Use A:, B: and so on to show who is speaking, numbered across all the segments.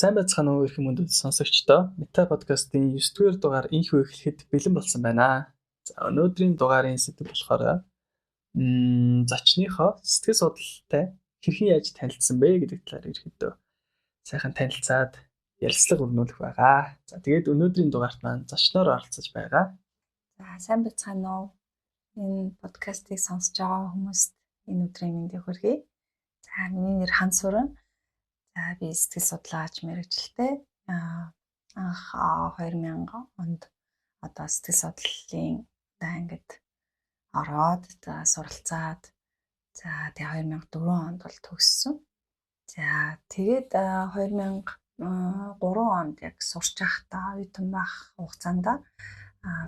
A: Сайн байцгаана уу эрхэм хүндэт сонсогчдоо. Мета подкастын 9-р дугаар инхүү эхлэхэд бэлэн болсон байна. За өнөөдрийн дугаарын сэдэв болохоор зочныхоо сэтгэл судлалтай хэрхэн яаж танилцсан бэ гэдэг талаар ерөөдөө сайхан танилцаад ярилцлага өрнүүлэх байгаа. За тэгээд өнөөдрийн дугаарт маань зочноор оролцож байгаа.
B: За сайн байцгаана уу. Энэ подкастыг сонсож байгаа хүмүүст энэ өдрийн мэндийг хүргэе. За миний нэр Хан Сүрэн. За би сэтгэл судлаач мэргэжилтэй. Анх 2000 онд одоо сэтгэл судлалын ингээд ороод за суралцаад за тэгээ 2004 онд бол төгссөн. За тэгээд 2003 онд яг сурч байхдаа оюутан байх хугацаанд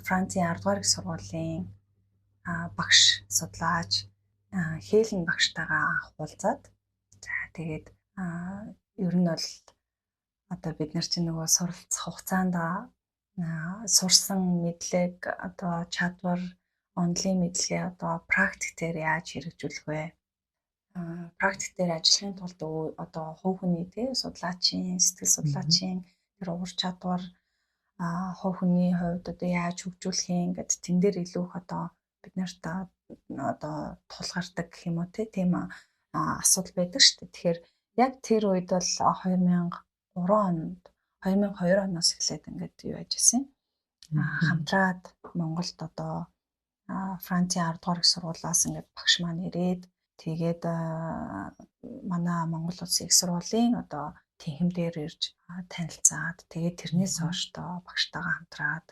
B: Францын 10 дугаар их сургуулийн багш судлаач Хелен багштайгаа анх уулзаад за тэгээд ер нь бол одоо бид нар чинь нөгөө суралцах хугацаанд сурсан мэдлэг одоо чадвар онлын мэдлэгээ одоо практик дээр яаж хэрэгжүүлэх вэ? Практик дээр ажиллахын тулд одоо хувь хүний судлаачийн сэтгэл судлаачийн тэр ур чадвар хувь хүний хувьд одоо яаж хөгжүүлэх юм гэдэг тэн дээр илүү их одоо бид нарт одоо тулгардаг гэх юм уу тийм асуудал байдаг шүү дээ. Тэгэхээр яг тэр үед бол 2002 оноос эхлээд ингээд юу яж гисэн. Хамтраад Монголд одоо Францын 10 дугаар их сургуулиас ингээд багш маань ирээд тэгээд манай Монгол Улсын их сургуулийн одоо тэнхимдээр ирж танилцаад тэгээд тэрнээс хойш одоо багштайгаа хамтраад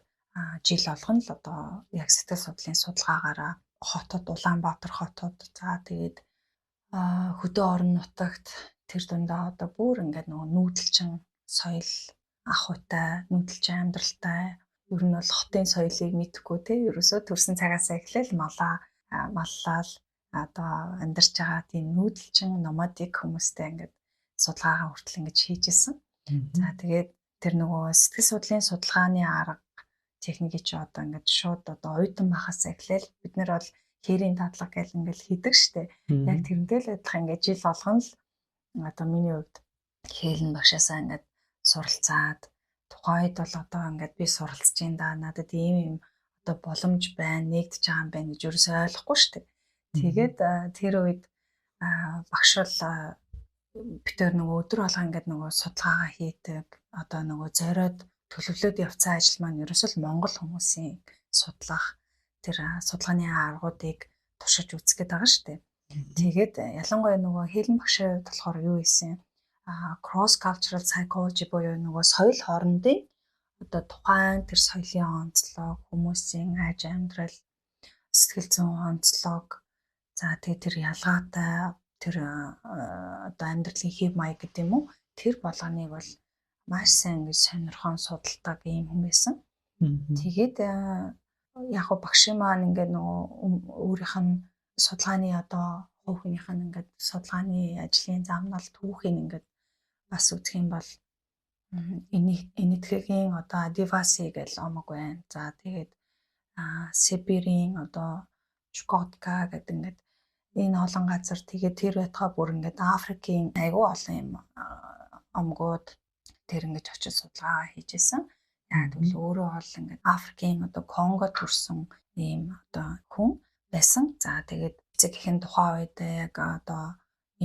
B: жил болгон л одоо яг сэтгэл судлалын судалгаагаараа хотод Улаанбаатар хотод за тэгээд хөдөө орон нутагт тэр дундаа одоо бүр ингээд нөгөө нүүдэлчин соёл ахуйтай нүүдэлчин амьдралтай ер нь бол хотын соёлыг мэдхгүй ерөөсөө төрсэн цагаасаа эхлээл маллал одоо амьдарч байгаа тийм нүүдэлчин номадик хүмүүстэй ингээд судалгаагаа хүртэл ингэж хийжсэн. За тэгээд тэр нөгөө сэтгэл судлалын судалгааны арга техникийг чи одоо ингээд шууд одоо оюутан байхаас эхлээл бид нар бол хээрийн дадлага гэл ингээд хийдэг штэ. Яг тэрнтэй л адилхан ингээд жил болгон л одоо миний хувьд Хелен багшаасаа ингээд суралцаад тухайд бол одоо ингээд би суралцж ин да надад ийм одоо боломж байна нэгдэж байгаа юм байна гэж ерөөсөй ойлгохгүй штэ. Тэгээд тэр үед багш бол битээр нөгөө өдөр болго ингээд нөгөө судалгаагаа хийдэг одоо нөгөө зориод төлөвлөд явцсан ажил маань ерөөсөө Монгол хүмүүсийн судлах тэр судалгааны аргуудыг туршиж үзгээд байгаа шүү дээ. Тэгээд ялангуяа нөгөө Хелен багшийн хувьд болохоор юу ийсэн cross cultural psychology буюу нөгөө соёл хоорондын одоо тухайн тэр соёлын онцлог хүмүүсийн аж амьдрал сэтгэл зүйн онцлог за тэгээд тэр ялгаатай тэр одоо амьдралын хэв маяг гэдэг юм уу тэр болгоныг бол маш сайн ингэж сонирхон судалдаг юм хүн байсан. Тэгээд яг хөө багшийн маань ингээд нөгөө өөрийнх нь судалгааны одоо хувь хүнийх нь ингээд судалгааны ажлын замнал түүхийг ингээд бас үзэх юм бол энэтхэгийн одоо Адиваси гэж омог байна. За тэгээд Сибирийн одоо Чукотка гэдэг ингээд энэ олон газар тэгээд тэр байтугай бүр ингээд Африкийн айгүй олон юм омгууд тэр ингэж очиж судалгаа хийжсэн. Яг тэгвэл өөрөө бол ингээд Африкийн одоо Конго төрсэн ийм одоо хүн байсан. За тэгээд эцэг ихэн тухайн үед яг одоо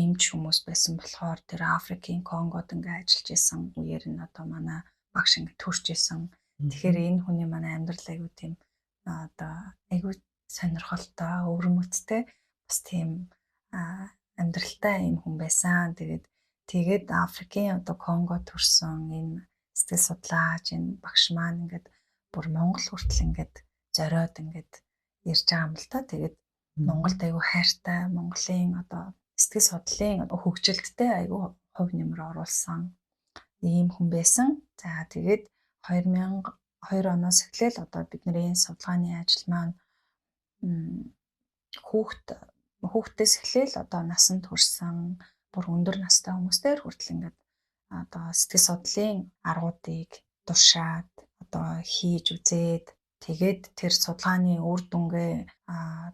B: эмч хүмүүс байсан болохоор тэр Африкийн Конгод ингээд ажиллаж исэн үеэр нь одоо манай багш ингээд төрж исэн. Тэгэхээр энэ хүний манай амьдрал айгүй тийм одоо айгүй сонирхолтой өвөрмөцтэй бас тийм амьдралтай юм хүн байсан. Тэгээд Африкийн одоо Конго төрсэн энэ сэтгэл судлаач энэ багш маань ингээд бүр Монгол хүртэл ингээд зориод ингээд ирж байгаа юм л та. Тэгээд Монголд айгүй хайртай Монголын одоо сэтгэл судлалын хөгжилттэй айгүй хувь нэмэр оруулсан ийм хүн байсан. За тэгээд 2002 оноос эхлээл одоо бидний судалгааны ажил маань хүүхдээс эхлээл одоо насанд хүрсэн бүр өндөр настай хүмүүстээр хүртэл ингээд одоо сэтгэл судлалын аргуудыг туршаад одоо хийж үзээд тэгээд тэр судалгааны үр дүнгээ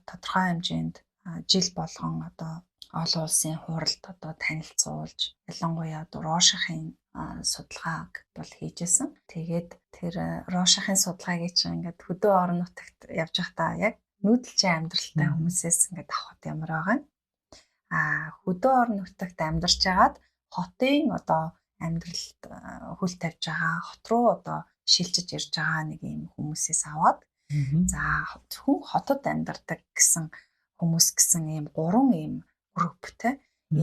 B: тодорхой хэмжээнд жил болгон одоо олон улсын хуралд одоо танилцуулж ялангуяа одоо Рошихын судалгааг бол хийжсэн. Тэгээд тэр Рошихын судалгааг чинь ингээд хөдөө орон нутагт явж байхдаа яг нүүдэлчин амьдралтай хүмүүсээс ингээд авахд ямар байгаа юм. Хөдөө орон нутагт амьдарч байгаад хотын одоо амьдралд хөл тавьж байгаа, хот руу одоо шилжиж ирж байгаа нэг юм хүмүүсээс аваад за зөвхөн хотод амьдардаг гэсэн хүмүүс гэсэн ийм 3 ийм групптэй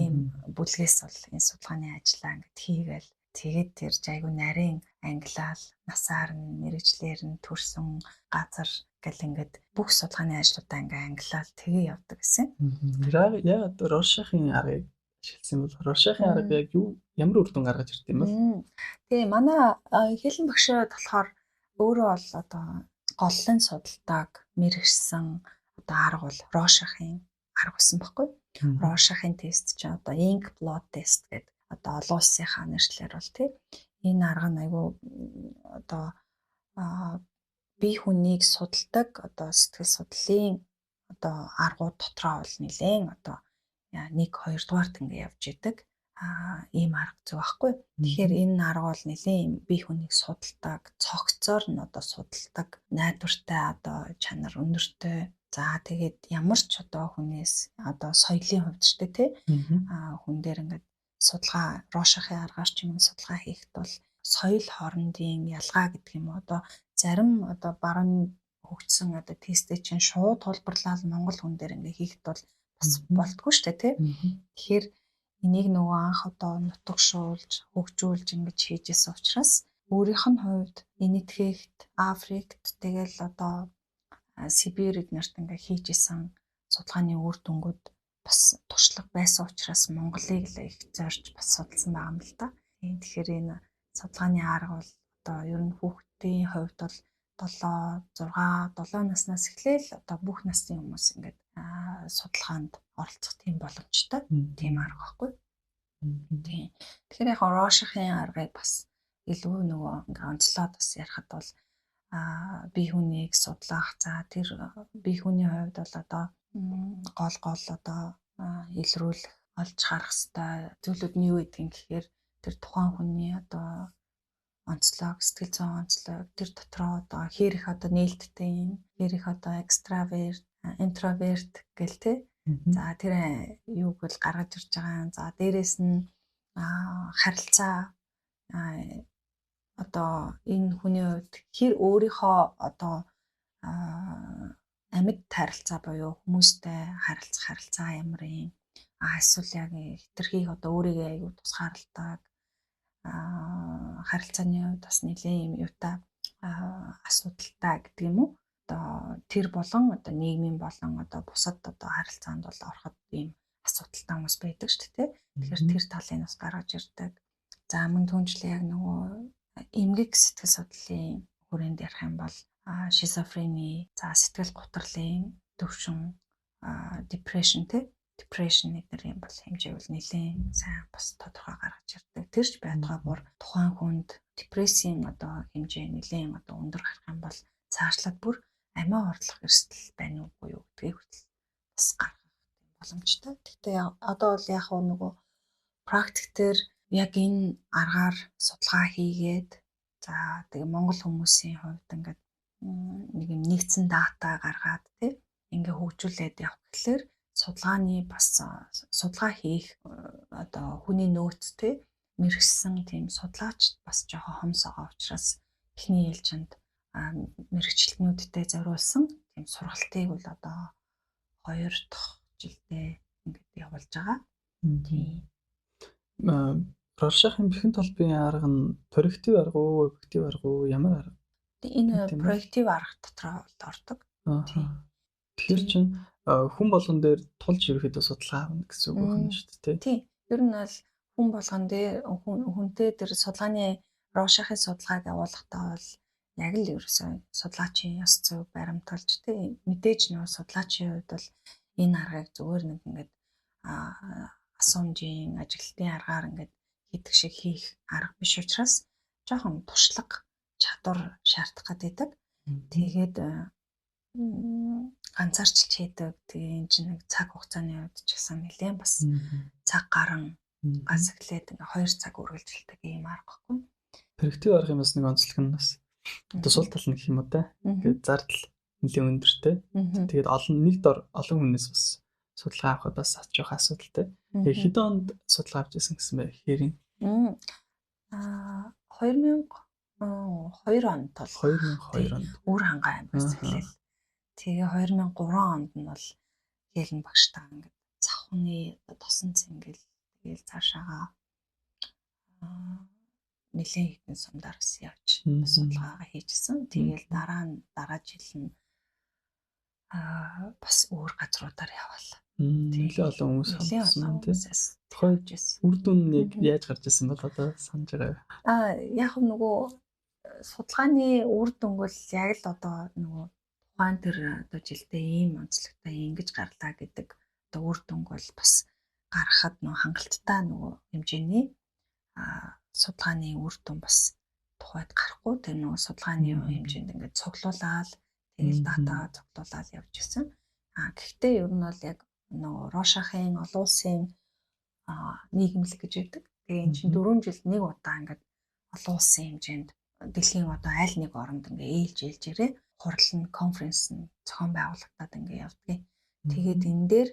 B: ийм бүлгээс бол энэ судалгааны ажлаа ингээд хийгээл тэгээд тэр айгу нарийн англиал насаар нь мэрэгчлэр нь төрсөн газар гэл ингээд бүх судалгааны ажлуудаа ингээд англиал тэгээ явдаг гэсэн.
A: Яг Рошихын аргыг ашигласан бол Рошихын арга яг юу ямар үр дүн гаргаж ирд юм бэ?
B: Тэгээ манай Хелен багшаад болохоор өөрөө бол одоо голлон судалдааг мэрэгсэн одоо арга бол Рошихын арга байсан байхгүй. Рошихын тест чинь одоо ink blood test гэдэг одоо олон улсынхаа нэршлэр бол тийм энэ арга нь айгүй одоо бие хүнийг судалдаг одоо сэтгэл судлалын одоо аргууд дотроо бол нэлээд одоо 1-2 дугаарт ингэ явж идэг ийм арга зөв байхгүй. Тэгэхээр энэ арга бол нэлээд бие хүнийг судалдаг, цогцоор нь одоо судалдаг, найдвартай одоо чанар өндөртэй. За тэгээд ямар ч одоо хүнээс одоо соёлын хувьд ч тий хүн дээр ингээд судалгаа Рошихын аргаар ч юм судалгаа хийхэд бол соёл хоорондын ялгаа гэдэг юм уу одоо зарим одоо баруун хөгжсөн одоо тесттэй чинь шууд тулбарлал Монгол хүн дээр ингээ хийхэд бол бас болтгүй шүү дээ тий. Тэгэхээр энийг нөгөө анх одоо нутагшуулж хөгжүүлж ингэж хийжсэн учраас өөрийнх нь хувьд Энэтхэгт, Африкт тэгэл одоо Сибирид нарт ингээ хийжсэн судалгааны үр дүнгууд бас туршлага байсан учраас Монголыг л их зорж бас судалсан байгаа юм л да. Тэгэхээр энэ судалгааны арга бол одоо ер нь хүүхдийн хувьд бол 7 наснаас эхлээл одоо бүх насны хүмүүс ингээд судалгаанд оролцох тийм боломжтой тийм арга байхгүй. Тийм. Тэгэхээр яг Рошихын аргыг бас илүү нөгөө ингээд онцлоод бас ярихад бол бие хүнийг судлах за тэр бие хүний хувьд бол одоо гол одоо илрүүлэх олж харах хэвээр зүйлүүд нь юу гэдгийг гэхээр тэр тухайн хүний одоо онцлог сэтгэл зүйн онцлог тэр дотроо одоо хэр их одоо нээлттэй хэр их одоо экстраверт интроверт гэл тэ за тэр юуг бол гаргаж ирж байгаа. За дээрэс нь харилцаа одоо энэ хүний хувьд хэр өөрийнхөө одоо амьд харилцаа буюу хүмүүстэй харилцаа ямар юм эсвэл яг хэтэрхийх одоо өөрийгөө аягүй тусгаарладаг харилцааны хувьд бас нэлээд юм юутай асуудалтай гэдэг юм уу одоо тэр болон одоо нийгмийн болон одоо бусад одоо харилцаанд бол ороход ийм асуудалтай хүмүүс байдаг шүү дээ. Тэгэхээр тэр талын бас гаргаж ирдэг. За мөн түнчлээ яг нөгөө эмгэг сэтгэл судлалын хүрээнд ярих юм бол шизофрени, за сэтгэл гутралын төвшин, depression эдгээр юм бол хэмжээ бол нэлээд сайн бас тодорхой гаргаж ирдэг. Тэрч байтугай бүр тухайн хүнд депрессийн одоо хэмжээ нэлээд одоо өндөр гарах юм бол цаашлаад бүр амиа орлох эрсдэл байна уугүй юу гэдгийг хүртэл бас гаргах боломжтой. Гэхдээ одоо бол яг нөгөө практик дээр яг энэ аргаар судалгаа хийгээд за тэгээ Монгол хүмүүсийн хувьд ингээд нэг юм нэгдсэн дата гаргаад тий ингээ хөгжүүлээд явах гэхэлэр судалгааны бас судалгаа хийх одоо хүний нөөц тий мэрэгсэн тийм судлаач бас жоохон хомс байгаа учраас эхний ээлжинд мэрэгчлэнүүдтэй зориулсан тийм сургалтыг бол одоо 2 дахь жилдээ ингээд явуулж байгаа. Тийм.
A: Рошихын бэхэн толбын арга нь проектив арга уу, объектив арга уу, ямар арга?
B: Энэ проектив арга дотроо ордог.
A: Тэгэхээр чинь хүн болгон дээр тулж ерөөхдөө судалгаа авна гэсэн үг байна шүү дээ.
B: Тийм. Ер нь бол хүн болгон дээр хүнтэй тэр судалгааны Рошихын судалгааг явуулахдаа бол яг л ерөөсөө судлаачийн ёс зүй баримталж тийм мэдээж нөө судлаачийн хувьд бол энэ аргыг зүгээр нэг ингээд асуумжийн ажиглалтын аргаар ингээд хийдэг шиг хийх арга биш учраас жоохон туршлага чадвар шаардах гэдэг. Тэгээд ганцаарчилж хийдэг. Тэгээ энэ чинь нэг цаг хугацааны үед ч гэсэн нэлээд бас цаг гарan гас эхлээд ингээ 2 цаг үргэлжилдэг ийм арга байхгүй.
A: Перспектив арга юм бас нэг онцлог нь бас одоо сул тал нэг юм уу та. Тэгээд зардал нэлээд өндөртэй. Тэгээд нэг дор олон хүнээс бас судалгаа авахд бас жоох асуудалтай. Тэгээд хэдэн онд судалгаа авч ирсэн гэсэн бэ хэрэг?
B: 2002 онд бол
A: 2002 онд
B: үр хангаа амьдс эхлэв. Тэгээ 2003 онд нь бол Хелен багштайгаа ингээд цавхны тосон цэнгэл тэгээл цаашаага нэлийн хэдэн сумдаар бас явж судалгаагаа хийжсэн. Тэгээл дараа жил нь бас өөр газруудаар явал.
A: Нэлээд олон хүмүүс хамтсан тийм.
B: Тухайж
A: үр дүн яг яаж гарч ирсэн бол одоо санаж байгаа.
B: Яг нөгөө судалгааны үр дүн бол яг л одоо нөгөө тухайн тэр одоо жилдээ ийм онцлогтой ингэж гарлаа гэдэг одоо үр дүн бол бас гаргахад нөгөө хангалттай нөгөө хэмжээний судалгааны үр дүн бас тухайд гарахгүй тэр нөгөө судалгааны хэмжээнд ингээд цуглуулаад тэгэл дата цуглуулаад явж гисэн. Гэхдээ ер нь бол яг нөгөө Рошахын олон улсын нийгэмлэг гэж байдаг. Тэгээ эн чинь 4 жилд нэг удаа ингээд олон улсын хэмжээнд дэлхийн одоо аль нэг оронд ингээ ээлж ирээ хурал нь конференс нь зохион байгуулагдаад ингээ явдаг. Тэгээд энэ дээр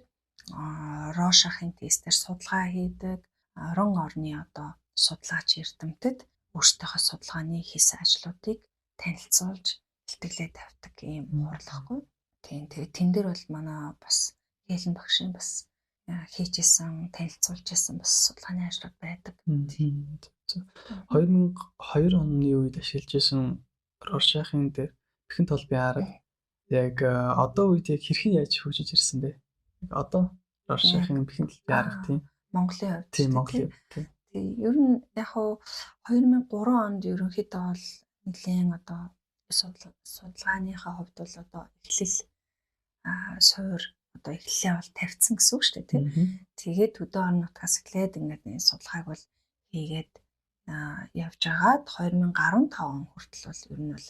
B: Рошахын тестээр судалгаа хийдэг 20 орны одоо судлаач эрдэмтэд өөрсдийнхөө судалгааны хийсэн ажлуудыг танилцуулж илтгэлээ тавьдаг ийм хурлахгүй. Тийм тэгээд тэн дээр бол манай бас Хелен багшийн бас хийжсэн танилцуулж исэн бас судалгааны ажлууд байдаг.
A: 2002 оны үед ашиглаж исэн Рошахын дээр бэхэн толбын арга яг одоо үед яг хэрхэн яаж хөгжиж ирсэн бэ? Одоо Рошахын бэхэн толбын арга тийм
B: Монголын хувьд
A: тийм Монголын
B: тийм ер нь яг хуу 2003 онд ерөнхийдөө бол нэлийн одоо судалгааныхаа хувьд бол одоо эхлэл суур одоо эхлэлээ бол тавьсан гэсэн үг шүү дээ тийм. Тэгээд төдөө орон нутгаас эхлээд ингээд энэ судалгааг бол хийгээд явж байгаад 2015 он хүртэл бол ер нь бол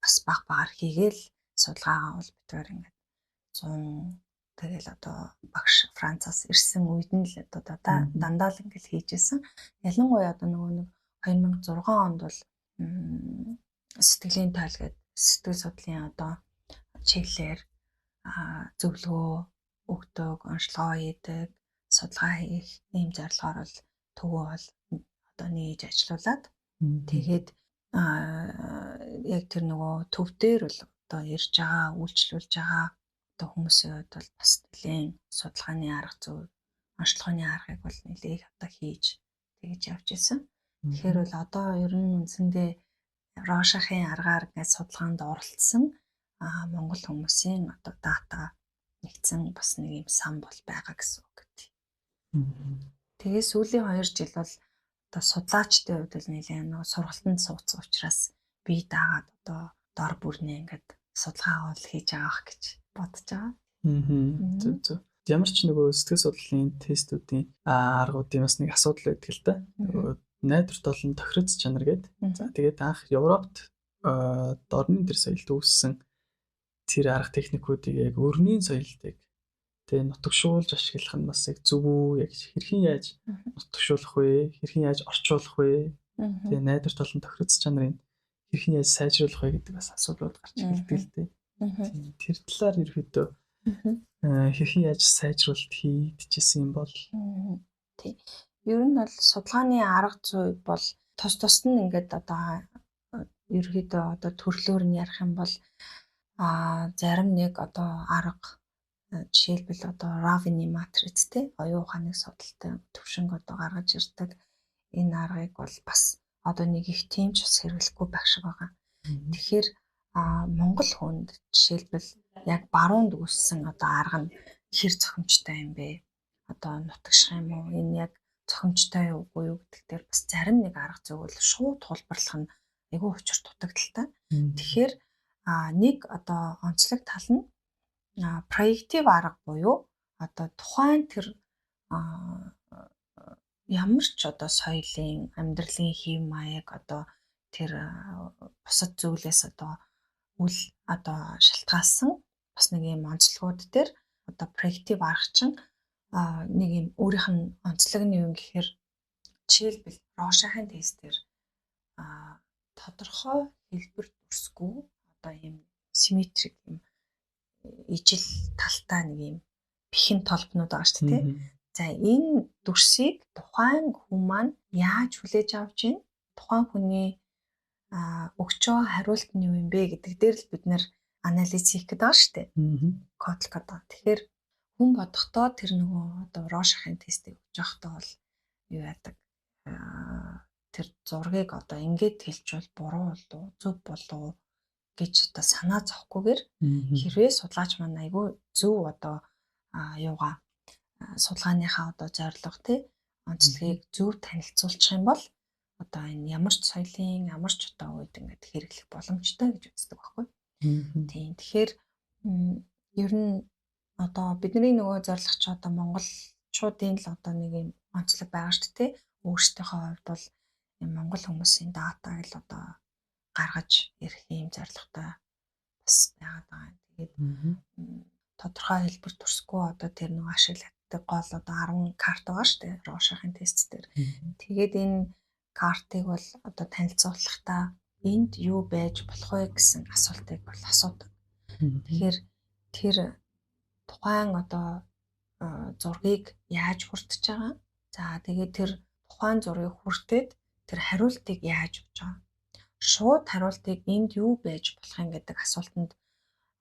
B: бас багаар хийгээл судалгаагаа бол битгээр ингээд 100 тэгэл одоо багш Францаас ирсэн үед нь л одоо дандаа л ингээд хийжсэн. Ялангуяа одоо нөгөө нэг 2006 онд бол сэтгэлийн тойл гэдэг сэтгэл судлалын одоо чиглэлээр зөвлөгөө өгдөг, онцлогоо хийдэг, судалгаа хийх ийм зорилгоор бол төвөө бол одоо нээж ажиллаулаад тэгээд яг тэр нөгөө төв дээр бол одоо ирж байгаа, үйлчлүүлж байгаа одоо хүмүүсийн хувьд бол бас нэлийн судалгааны арга зүй, онцлогооны аргыг бол нэлээд одоо хийж тэгж явж исэн. Тэгэхээр бол одоо ер нь үндсэндээ Рошахын аргаар ингээд судалгаанд оролцсон Монгол хүмүүсийн одоо дата нэгдсэн бас нэг юм сан бол байгаа гэсэн үг гэдэг. Тэгээ сүүлийн 2 жил бол одоо судлаачдын хувьд л нэлээд нэг сургалтанд сууцсан учраас би дагаад одоо дор бүрнээ ингээд судалгаа бол хийж байгаа гэж бодож байгаа.
A: Зөв. Ямар ч нөгөө сэтгэл судлалын тестүүдийн аргуудын бас нэг асуудал байдаг л да. Нөгөө найдварт олон тохирц чанар гэдэг. За тэгээд анх Европт дорны тэр соёлд үүссэн тэр арга техникүүдийг яг өрнийн соёлтыг тэгээ нутагшуулж ашиглах нь бас яг зөв үү? Яг хэрхэн яаж нутагшуулах вэ? Хэрхэн яаж орчуулах вэ? Тэгээ найдварт олон тохирц чанарыг хэрхэн яаж сайжруулах вэ гэдэг бас асуудлууд гарч ирдэг л дээ. Тэр талаар ерөөдөө хэрхэн яаж сайжруулалт хийдчихсэн юм бол
B: тий. Ер нь бол судалгааны арга зүй бол тус нь ингээд одоо ерөөдөө одоо төрлөөр нь ярих юм бол зарим нэг одоо арга жишээлбэл одоо Ravini матриц те оюун ухааныг судалтай төвшинг одоо гаргаж ирдэг энэ аргыг бол бас одоо нэг их тэмч бас хэрэглэхгүй байх шиг байгаа. Тэгэхээр Монгол хүнд жишээлбэл яг баруунд үүссэн одоо арга нь хэр зохимжтой юм бэ? Одоо нутагших юм уу? Энэ яг зохимжтой үгүй юу гэдэг дээр бас зарим нэг арга зүй бол шууд тулбарлах нь айгүй учир дутагдaltaй. Тэгэхээр нэг одоо онцлог тал нь проектив арга буюу одоо тухайн тэр ямар ч одоо соёлын амьдралын хэв маяг одоо тэр бусад зүйлээс одоо үл одоо шалтгаалсан бас нэг юм онцлогуд дээр одоо проектив арга чинь нэг юм өөрийнх нь онцлог нь юу гэхээр жишээлбэл Рошахын тестээр тодорхой хэлбэр дүрсгүй одоо юм симметрик юм ижил талтай нэг юм бэхэн толбнууд байгаа шүү дээ. За энэ дүрсийг тухайн хүн маань яаж хүлээж авч ийн тухайн хүний өгч байгаа хариулт нь юу юм бэ гэдэг дээр л бид нэр анализ хийх гэдэг байгаа шүү дээ. Кодлох гэдэг. Тэгэхээр хүн бодохдоо тэр нөгөө одоо Рошахын тестийг өгч явахдаа бол юу яадаг тэр зургийг одоо ингээд хэлжүүл буруу болов зөв болов гэж одоо санаа зовхгүйгээр хэрвээ судлаач маань айгүй зөв одоо юугаа судалгааныхаа одоо зорилго тий онцлогийг зөв танилцуулчих юм бол одоо энэ ямар ч соёлын ямар ч одоо үед ингээд хэрэглэх боломжтой гэж үздэг байхгүй. Тийм. Тэгэхээр ер нь одоо бидний нөгөө зорилго ч одоо монголчуудын л одоо нэг юм онцлог байгаа шүү дээ. Өөрсдийнхөө хувьд бол монгол хүмүүсийн датаг л одоо гаргаж ирэх юм зорилготой бас байгаад байгаа. Тэгээд тодорхой хэлбэр төрсгүй одоо тэр нэг ашиглагддаг гол одоо 10 карт байгаа шүү дээ. Рошахын тест дээр. Тэгээд энэ картыг бол одоо танилцуулахдаа энд юу байж болох вэ гэсэн асуултыг бол асуудаг. Тэгэхээр тэр тухайн одоо зургийг яаж хүртэж байгаа. За тэгээд тэр тухайн зургийг хүртээд тэр хариултыг яаж өгч байгаа. Шууд хариултыг энд юу байж болох юм гэдэг асуултанд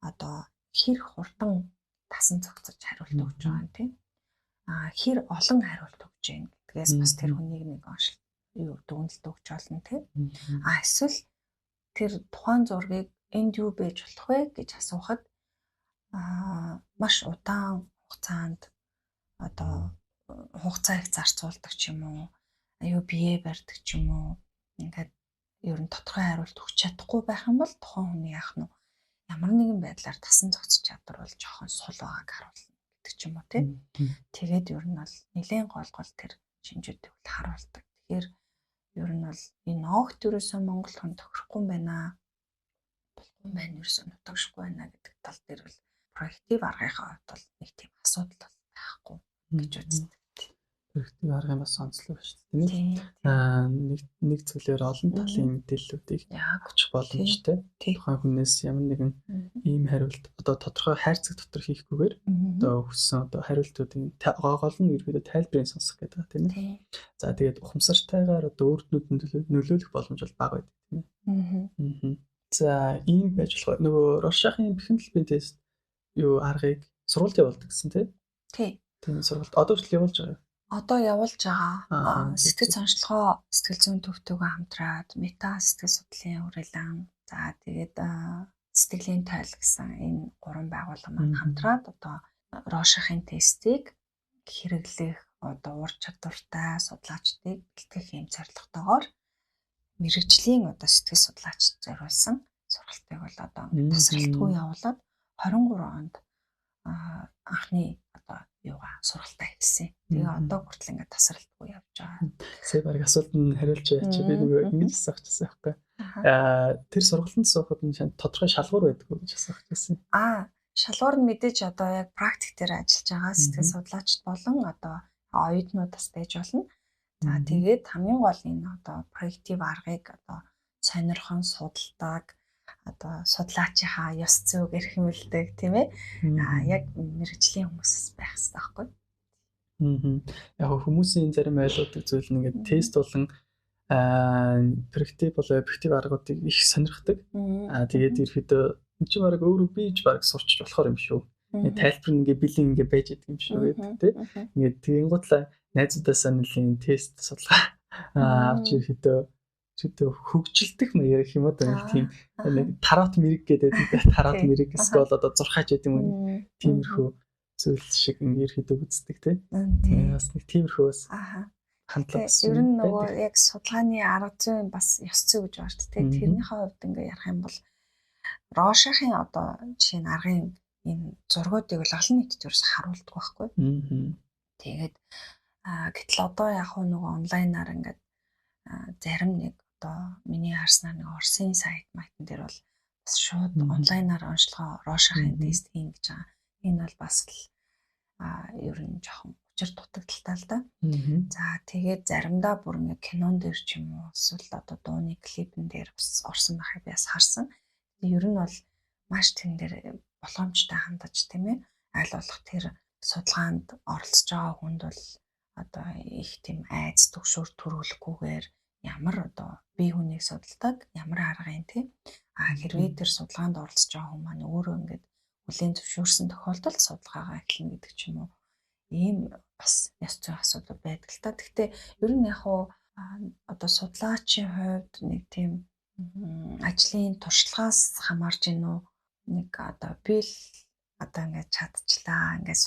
B: одоо хэр хурдан тасан цогцож хариулт өгч байгаа юм тийм. Хэр олон хариулт өгч байна гэдгээс бас тэр хүнийг нэг юу дүгнэлт өгч болно тийм. Эсвэл тэр тухайн зургийг энд юу байж болох вэ гэж асуухад маш удаан хугацаанд одоо хугацаа их зарцуулдаг ч юм уу аюу бие барьдаг ч юм уу ингээд ер нь тодорхой хариулт өгч чадахгүй байх юм бол тухайн хүний яах нь ямар нэгэн байдлаар тасан зогсож чадвар бол жоохон сул байгааг харуулна гэдэг ч юм уу тийм. Тэгээд ер нь бол нэлээд гол тэр шинжүүдийг бол харуулдаг. Тэгэхээр ер нь бол энэ огт ерөөсөө Монгол хүн тохирохгүй юм байна. Болохгүй юм байна ерөөсөө нутагшгүй байна гэдэг тал дээр бол проектив аргынхаа хувьд бол нэг тийм асуудал байхгүй гэж үздэг.
A: Проектив аргын бас онцлог шүү дээ. Нэг зүйлээр олон талын мэдээллүүдийг өгчих боломжтой. Тухайн хүнээс ямар нэгэн ийм хариулт одоо тодорхой хайрцаг дотор хийхгүйгээр одоо өгсөн одоо хариултуудын гол нь ерөөдөө тайлбарыг сонсох гэдэг байгаа тийм ээ. За тэгээд ухамсартайгаар одоо өөртнүүдэд нөлөөлөх боломж бол бага байдаг тийм ээ. За ийм байж болох нөгөө Рошахын бэхэн талбарын тест юу аргыг сургалт явуулдаг гэсэн тийм. Тийм сургалт одоо хүртэл явуулж байгаа.
B: Одоо явуулж байгаа. Сэтгэл сонирхлогоо сэтгэл зүйн төвтэйгээ хамтраад мета сэтгэл судлалын хүрээлэн за тэгээд сэтгэлийн тойл гэсэн энэ гурван байгууллага маань хамтраад одоо Рошахын тестийг хэрэглэх одоо ур чадвартай судлаачдыг бэлтгэх юм зорилготойгоор мэрэгжлийн одоо сэтгэл судлаачд зориулсан сургалтыг бол одоо тасралтгүй явуулаад 23 онд анхны одоо юугаа сургалтаа хэлсэн. Тэгээ одоо хүртэл ингээд тасралтгүй явж байгаа.
A: Сая баг асуулт нь хариулж яач би нөгөө ингэж асуучихсан байхгүй. Тэр сургалтанд суухад нь тодорхой шалгуур байдаг уу гэж асуух гэсэн.
B: Шалгуур нь мэдээж одоо яг практик дээр ажиллаж байгаа сэтгэл судлаачд болон одоо оюутнуудаас байж болно. За тэгээд хамгийн гол нь одоо проектив аргыг одоо сонирхон судалдаг одоо судлаачийнхаа ёс зүйг эрхэмлдэг тийм ээ. Яг мэрэгжлийн хүмүүс байх хэрэгтэй байхгүй.
A: Яг хүмүүсийн зарим ойлгодог зүйл нь ингээд тест болон проектив болоо объектив аргуудыг их сонирхдаг. Тэгээд ерөөдөө энэ ч баг өөрөө бийж баг сурчиж болохоор юм шүү. Тайлбар ингээ бэлэн ингээ байж идэг юм шүү гэдэг тийм. Ингээд тэгэнгүүтлээ найзуудаасаа нэлийн тест судалгаа авч ерөөдөө хөгжилдөх маяг юм уу нэг тийм нэг тарот мэрэг гэдэг тарот мэрэг эсвэл одоо зурхаач гэдэг юм тиймэрхүү зүйл шиг ерөөдөө үздэг тийм. Бас нэг тиймэрхүү бас хандлага бас
B: ер нь нөгөө яг судалгааны арга зүйн бас ёс зүй гэж байна шүү дээ. Тэрнийхээ хувьд ингээ ярих юм бол Рошахын одоо жишээ нь аргын энэ зургуудыг бол олон нийтэд ерөөс харуулдаг байхгүй. Тэгээд гэтэл одоо яг нөгөө онлайнаар ингээд зарим нэг одоо миний харснаар нэг Оросын сайт майтан дээр бол бас шууд онлайнаар онцлогоо Рошахын тест хийн гэж байгаа. Энэ бол бас л ер нь жоохон учир дутагдaltaа л да. За тэгээд заримдаа бүр ингээ кинон дээр ч юм уу эсвэл одоо дууны клипэн дээр бас орсон байхыг би бас харсан. Ер нь бол маш тэн дээр боломжтой хандаж тийм ээ. Аль болох тэр судалгаанд оролцож байгаа хүнд бол одоо их тийм айц төгшөөр төрүүлэхгүйгээр ямар одоо бие хүнийг судалдаг, ямар аргын тийм хэрвээ тэр судалгаанд оролцож байгаа хүмүүс маань өөрөө ингээд хүлээн зөвшөөрсөн тохиолдолд судалгаагаа эхлэнэ гэдэг ч юм уу. Ийм бас яс зүйн асуудал байдаг л та. Гэхдээ ер нь яг хуу одоо судлаачийн хувьд нэг тийм ажлын туршлагаас хамаарж гинүү нэг одоо би л одоо ингээд чадчихлаа ингээд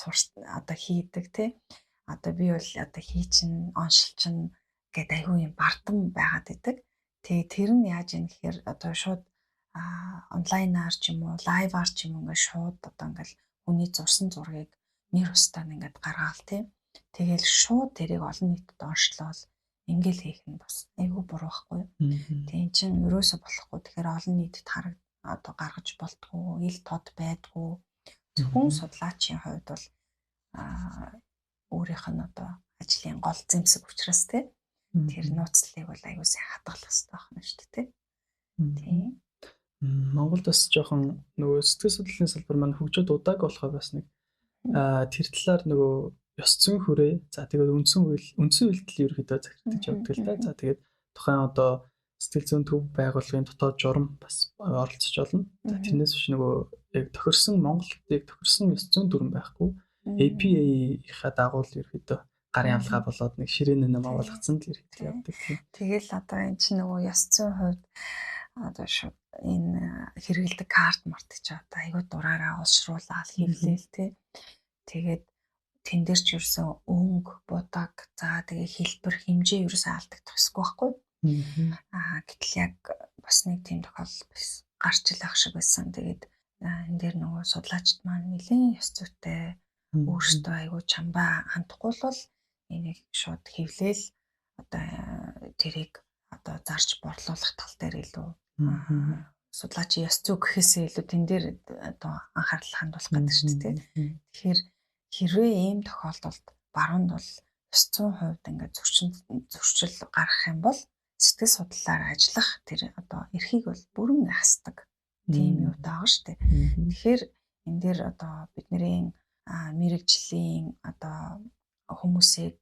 B: одоо хийдэг тий. Одоо би бол одоо хийчин оншилчин гэдэг айгүй юм бардам байгаад идэг. Тэгээ тэр нь яаж юм гэхээр одоо шууд онлайнаар ч юм уу лайваар ч юм ингээд шууд одоо ингээд хүний зурсан зургийг нэр устдаа ингээд гаргаал тий. Тэгэл шууд тэрийг олон нийтэд онцлол ингээл хийх нь бас айгүй буруу байхгүй юу? Тийм чинь ерөөсө болохгүй. Тэгэхээр олон нийтэд одоо гаргаж болтгоо, ил тод байдгүй. Зөвхөн судлаачийн хувьд бол өөрийнх нь одоо ажлын гол зэмсэг учраас тий. Тэр нууцлалыг бол айгүй сайн хадгалах хэрэгтэй байна шүү дээ тий. Тийм.
A: Монголд бас жоохон нөгөө сэтгэл судлалын салбар маань хөгжөөд удааг болохоор бас нэг тэр талаар нөгөө ёс зүйн хүрээ за тэгээд үндсэн үйлдэл ерөөхдөө захирагдаж явдаг л да. За тэгээд тухайн одоо сэтгэл зүйн төв байгууллагын дотоод журам бас оролцож олно. За тэрнээс биш нөгөө яг тохирсон Монголыг тохирсон ёс зүйн дүрэн байхгүй APA-ийнхаа дагуул ерөөхдөө гарын явлага болоод нэг ширээн нэм авалгацсан л ерөөхдөө явдаг тийм.
B: Тэгэл одоо энэ чинь нөгөө ёс зүйн хувьд одоо шууд энэ хэрэгэлдэг карт март гэж одоо айгүй дураараа олшруулаад хийлээл тий. Тэгээд тэн дээр ч ерөөсөн өнгө, будаг, за тэгээ хэлбэр хэмжээ ерөөсөө алдагдах хэсгүй байхгүй. Гэтэл яг бас нэг тийм тохиолдол гарч илах шиг байсан. Тэгээд энэ дээр нөгөө судлаачд маань нэлээд ёс зүйтэй өөртөө айгүй чамбаа хандахгүй бол энийг шууд хэвлээл одоо тэрийг одоо зарж борлуулах тал дээр илүү судлаачийн ёс зүй гэхээсээ илүү тэн дээр одоо анхаарал хандуулах гэдэг шүү дээ. Тэгэхээр хэрвээ ийм тохиолдолд баруунд бол ёс зүйн хувьд ингээд зөрчил гаргах юм бол сэтгэл судлалаар ажиллах тэр одоо эрхийг бол бүрэн хасдаг тийм юу таага шүү дээ. Тэгэхээр энэ дээр одоо бидний мэрэгжлийн одоо хүмүүсийг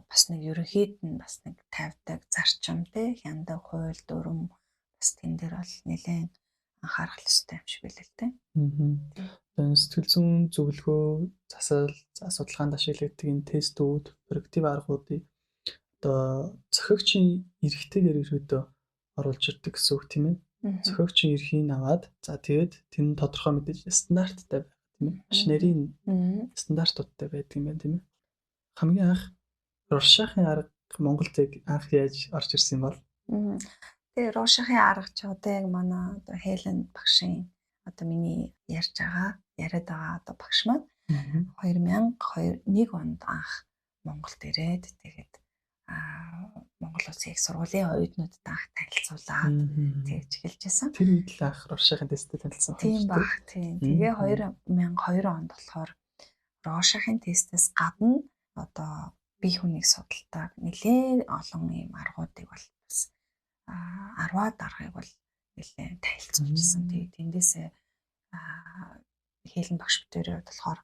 B: бас нэг ерөнхийд нь бас нэг тавьдаг зарчим те хяндаг хууль дүрм бас тэн дээр бол нэлээд анхаарах хэрэгтэй юм шиг байлээ те.
A: Тэгээд сэтгэл зүйн зөвлөгөө, засал, судалгаанд ашигладаг энэ тестүүд, проектив аргуудыг одоо зохиогчийн эрхтэйгээр ерөөдөө оруулж ирдэг гэсэн үг тийм ээ. Зохиогчийн эрхийг аваад за тэгээд тэр нь тодорхой мэдээж стандарттай байх тийм ээ. Маш нарийн стандартуудтай байдаг юм байна тийм ээ. Хамгийн анх Рошахын арга Монголд анх яаж орж ирсэн юм бол?
B: Тэгээ Рошахын арга ч одоо яг манай одоо Хелен багшийн одоо миний ярьж байгаа яриад байгаа одоо багш маань 2001 онд анх Монголд ирээд тэгээд Монгол улсын их сургуулийн оюутнуудад анх танилцуулаад тэгж эхэлжсэн.
A: Тэр үед л анх Рошахын тесттэй танилцсан
B: байна. Тийм баг тийм. Тэгээ 2002 онд болохоор Рошахын тестээс гадна одоо бие хүнийг судалдаг нэлээд олон юм аргуудыг бол бас 10-аад аргыг бол нэлээд танилцуулжсэн. Тэгээд тэндээсээ Хелен багш битэрээ болохоор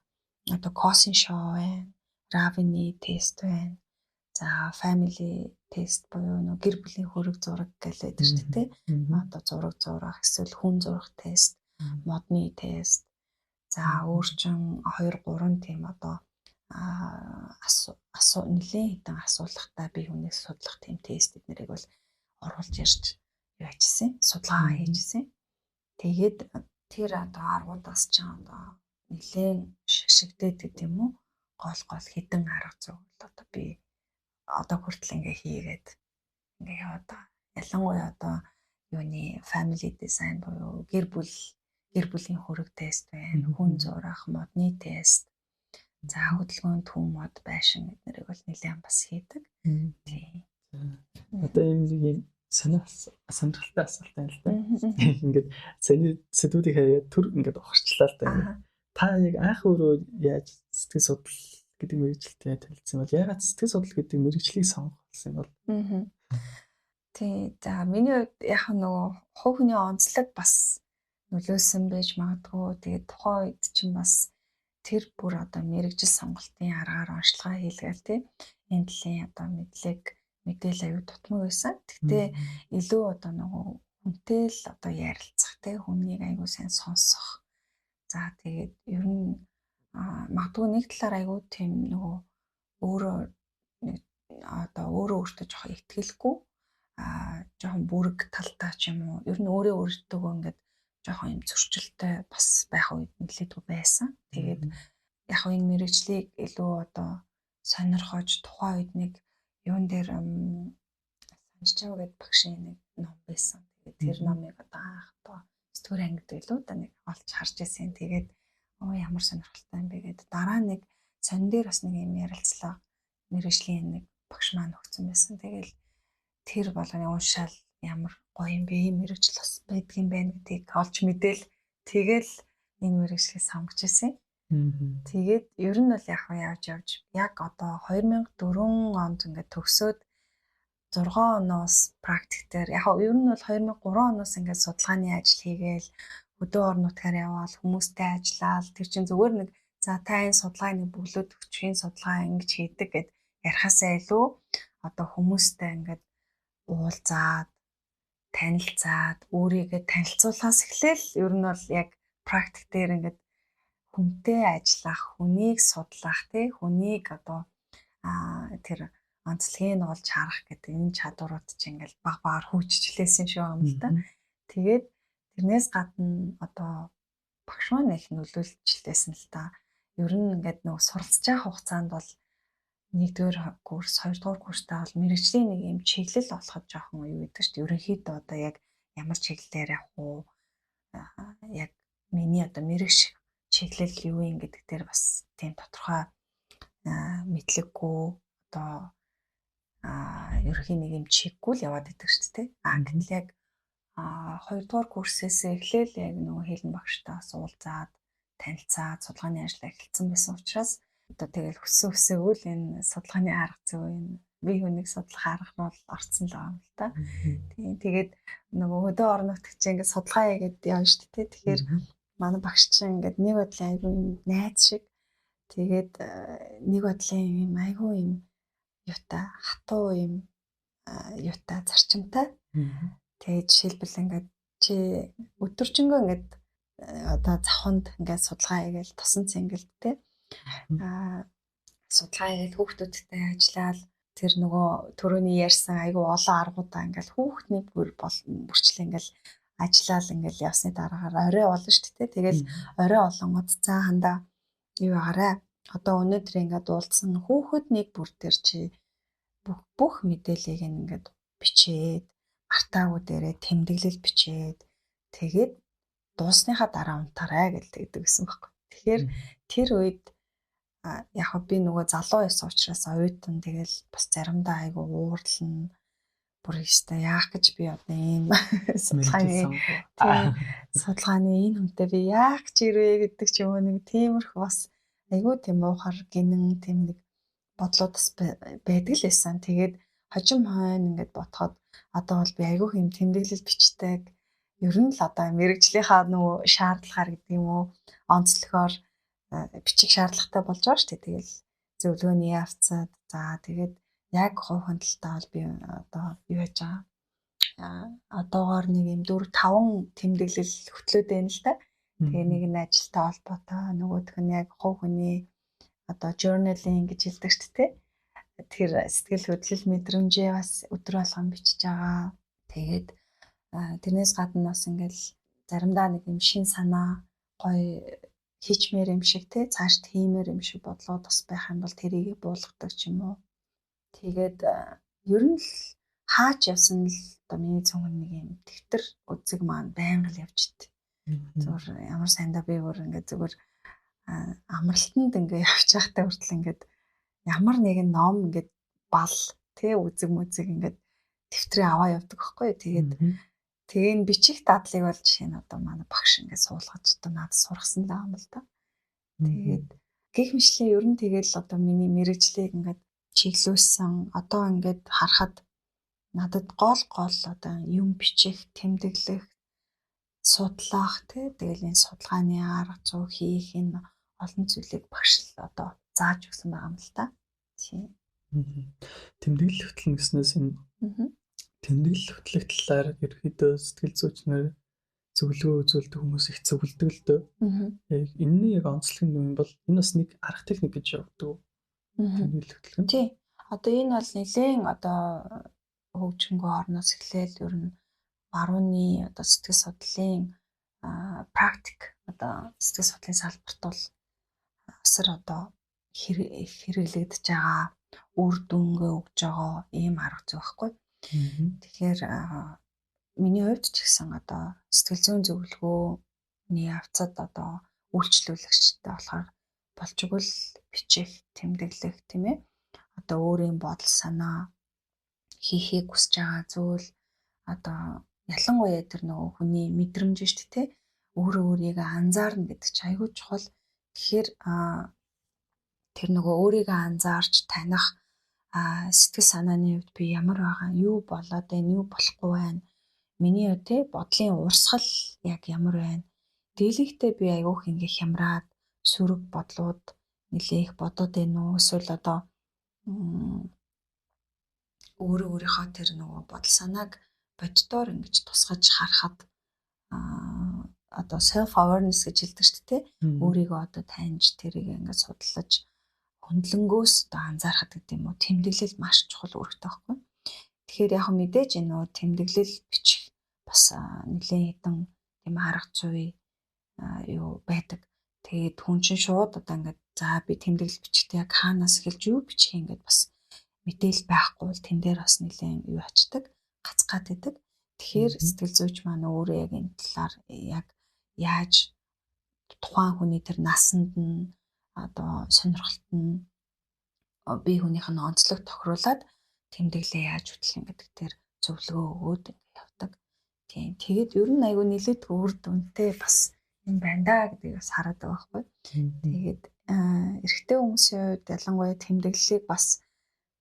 B: одоо Косын шоу байна, Равины тест байна. За family тест буюу нэг гэр бүлийн хөрөг зураг гэлээд шүү дээ. Одоо зураг зурах, эсвэл хүн зурах тест, модны тест. За өөрчн 2 3 тийм одоо нэлээд хэдэн асуулгатай бие хүнийг судлах тийм тест эднэрийг бол оруулж ирж яажсэн, судалгаа хийжсэн. Тэгээд тэр одоо аргуудаас ч одоо нэлээд шигшигдээд гэдэм үү гол хэдэн арга зүй одоо би одоо хүртэл ингээ хийгээд ингээ одоо ялангуяа одоо юуны family design буюу гэр бүлийн хөрөг тест байна, хүн зурах, модны тест. За хөдөлгөөнд хүн мод байшин эднэрийг бол нэлээд бас хийдэг. Тийм.
A: Одоо энэ сонирхолтой асуулт байна л да. Ингээд саний сэдвүүдийг хаяад төр ингээд ухарчлаа л да. Та яг анх өөрөө яаж сэтгэл судлал гэдэг мэргэжилтэй танилцсан бол ягаад сэтгэл судлал гэдэг мэргэжлийг сонгох болсон юм бол?
B: Тий. За миний хувьд яг нөгөө хувь хүний онцлог бас нөлөөсөн байж магадгүй. Тэгээд тухайн үед чинь бас тэр бүр одоо мэргэжил сонголтын аргаар онцлогоо хийлгээл тий. Энэ талын одоо мэдээлэл аюу тутмаг байсан. Гэхдээ илүү одоо нөгөө хүнтэй л одоо ярилцах тий, хүнийг аюу сайн сонсох. За тэгээд ер нь магадгүй нэг талаар аюу тийм нөгөө өөрөө одоо өөртөө жоохон ихтгэлгүй жоохон бүрэг талтай ч юм уу. Ер нь өөртөө ингээд жоохон юм зөрчилтэй бас байх үед нэлээдгүй байсан. Тэгээд яг энэ мэргэжлийг илүү одоо сонирхож тухайн үед нэг юун дээр санджиж байгаа гэдэг багшийн нэг ном байсан. Тэгээд тэр номыг одоо анх одоо сэтгүүр ангид илүү да нэг олж харж ирсэн. Тэгээд ямар сонирхолтой юм бэ гэдэг. Дараа нэг сонин дээр бас нэг юм ярилцлага мэргэжлийн нэг багш маань өгсөн байсан. Тэгэл тэр болгоны уншаал ямар гоё юм бэ, мэргэжил бас байдаг юм байна гэдгийг олж мэдээл тэгэл энэ мэргэжлийг сонгож ирсэн. Тэгээд ер нь бол явж яг одоо 2004 онд ингээд төгсөөд 6 оноос практик дээр яг ер нь бол 2003 оноос ингээд судалгааны ажил хийгээл өдөө ор нутгаар яваал хүмүүстэй ажиллаал тэр чинь зүгээр нэг за та энэ судалгааны бүглүүд өгчхийн судалгаа ингэж хийдэг гэд ярихаасаа илүү одоо хүмүүстэй ингээд уулзаад танилцаад өөрийгөө танилцуулахаас эхлээл ер нь бол яг практик дээр ингээд хүнтэй ажиллах, хүнийг судлах тий хүнийг одоо тэр онцлогийг нь олж харах гэдэг энэ чадварууд чинь ингээл баг багаар хөгжижлээсэн шүү юм л да. Тэгээд тэрнээс гадна одоо багш маань их нөлөөлжлээсэн л да. Ер нь ингээд нөгөө суралцж байгаа хугацаанд бол 1-р курс, 2-р курстаа бол мэргэжлийн нэг юм чиглэл олоход жоохон юу гэдэг чинь ерөнхийдөө одоо яг ямар чиглэлээр явах уу? Яг миний одоо мэргэж чиглэл юу юм гэдэг дээр бас тийм тодорхой мэдлэггүй одоо ерөнхий нэг юм чиггүй л яваад идэг шүү дээ. Гэтэл яг 2-р курсээс эхлээл яг нөгөө хэлэн багштай уулзаад танилцаад судалгааны ажил эхэлсэн байсан учраас одоо тэгэл өсөөгөл энэ судалгааны арга зүй энэ бие хүнийг судлах арга нь бол орцсон л байгаа юм л та. Тэгээд нөгөө өдөө орон нутгч ингээд судалгаа хийгээд явна шүү дээ. Тэгэхээр манай багш чинь ингээд нэг бодлын айгүй найз шиг тэгээд нэг бодлын юм айгүй юм юутай хатуу юм юутай зарчимтай. Тэгээд жишээлбэл ингээд чи өдөржингөө ингээд одоо завханд ингээд судалгаа хийгээл тусан цэнгэлдтэй судалгаа хийгээл хүүхдүүдтэй ажиллаад тэр нөгөө төрөний ярьсан айгүй олон аргуудаа ингээд хүүхдний бүрчлээ ингээд ажиллаал ингээд явсны дараагаар орой болно шүү дээ. Тэгэл орой олонгод цаахандаа юу агараа одоо өнөөдөр ингээд уулзсан хүүхэд нэг бүр төр чи бүх мэдээллийг ингээд бичээд артаагүй дээрээ тэмдэглэл бичээд тэгээд дуусныхаа дараа унтаарай гэдэг гэсэн байхгүй. Тэгэхээр тэр үед яг би нөгөө залуу байсан учраас оюутан тэгэл бас заримдаа айгүй уурлна. Бүр өстой яах гэж би одоо ийм судалгааны энэ хүнтэй би яах гэж ирвэ гэдэг ч юм уу нэг тиймэрхүү бас айгүй тийм уухар гинэн тийм нэг бодлууд бас байдаг л байсан. Тэгээд хожим хойно ингээд ботход одоо бол би айгүй юм тэмдэглэл бичдэг. Ер нь л одоо мэргэжлийнхаа нөгөө шаардлагаар гэдэг юм уу онцлогоор бичих шаардлагатай болж байгаа шүү дээ. Тэгэл зөвлөгөөний явцад за тэгээд яг хувь хөндлөлтөд бол би одоо юу яаж байгаа одоогоор нэг юм 4-5 тэмдэглэл хөтлөөд байна л да. Тэгээ нэг нь ажилтай холбоотой нөгөөх нь яг хувь хүний одоо journaling гэж хэлдэг шүү дээ. Тэр сэтгэл хөдлөл мэдрэмжээ бас өдөр болгон бичиж байгаа. Тэгээд тэрнээс гадна бас ингээл заримдаа нэг юм шин санаа гоё хичмээр юм шиг те цааш тиймэр юм шиг бодлоод бас байх юм бол тэрийг буулгадаг ч юм уу. Тэгээд ер нь л хаач явсан л одоо миний цөөн нэг юм дэвтэр үзэг маань байнга л явж идэв. Зүгээр ямар сайндаа би өөр ингээд зүгээр амралтанд ингээд явж байхдаа хүртэл ингээд ямар нэгэн ном ингээд бал тий үзэг мүзэг ингээд дэвтрээ аваа явдаг байхгүй. Тэгээд тэгээ энэ бичих дадлыг бол жишээ нь одоо манай багш ингээд суулгаж одоо надад сургасан даа юм л да. Тэгээд гэх мэтлээ ер нь тэгэл одоо миний мэрэгжлийг ингээд чиглүүлсэн. Одоо ингээд харахад надад гол одоо юм бичих, тэмдэглэх, судлах тэгэл энэ судалгааны арга зүй хийх энэ олон зүйлийг багш одоо зааж өгсөн байгаа юм л та. Тийм.
A: Тэмдэглэл хөтлөн гэснээс энэ тэмдэглэл хөтлөх талаар ерөөдөө сэтгэл зүйч нар зөвлөгөө үзүүлдэг хүмүүс их зөвлөдөг л дөө. Яг энэний яг онцлог нь бол энэ бас нэг арга техник гэж явдаг. Тэмдэглэл хөтлөх нь.
B: Тийм. Одоо энэ бол нэлээд одоо хөгжингөө орноос эхлээл ер нь барууны одоо сэтгэл судлалын практик одоо сэтгэл судлалын салбарт бол асар одоо хэрэглэгдэж байгаа үр дүнгээ өгж байгаа ийм арга зүй байхгүй. Тэгэхээр миний хувьд ч гэсэн одоо сэтгэл зүйн зөвлөгөөний авцад одоо үйлчлүүлэгчтэй болохоор болж игэл бичих, тэмдэглэх тийм ээ. Одоо өөрийн бодол санаа хийхийг хүсэж байгаа зүйл одоо ялангуяа тэр нөгөө хүний мэдрэмж шүү дээ. Өөрийгөө анзаарна гэдэг чинь айгүй чухал. Тэгэхээр тэр нөгөө өөрийгөө анзаарч таних сэтгэл санааны хувьд би ямар байгаа, юу болоод байна, юу болохгүй байна. Миний бодлын урсгал яг ямар байна. Дийлэгтээ би айгүйх ингээ хямраад сөрөг бодлууд нэлээх бодоод байна уу? Эсвэл одоо өөрийнхөө тэр нөгөө бодол санааг боддоор ингэж тусгаж харахад одоо self awareness гэж хэлдэг шүү дээ. Өөрийгөө одоо таньж тэрийг ингээд судлаж хөндлөнгөөс одоо анзаархад гэдэг юм уу? Тэмдэглэл маш чухал үүрэгтэй байхгүй. Тэгэхээр яг мэдээж энэ нөгөө тэмдэглэл бичих бас нэлээд хэдэн тийм арга зүй юу байдаг. Тэгээд хүн чинь шууд одоо ингээд за би тэмдэглэл бичихтэй яг хаанаас эхэлж юу бичих ингээд бас мэдээл байхгүй бол тэн дээр бас нэлээд юу ачдаг, гацгаад идэг. Тэгэхээр сэтгэл зүйч маань өөрөө яг энэ талаар яг яаж тухайн хүний тэр насанд нь одоо сонирхолт нь бие хүнийх нь онцлог тохируулаад тэмдэглээ яаж хөтлөх юм гэдэг тэр зөвлөгөө өгөөд ингээд явдаг. Тийм. Тэгээд ер нь айгүй нэлээд үр дүнтэй бас юм байна да гэдгийг бас хараад байгаа байхгүй. Тэгээд эрэгтэй хүмүүсийн хувьд ялангуяа тэмдэглэлийг бас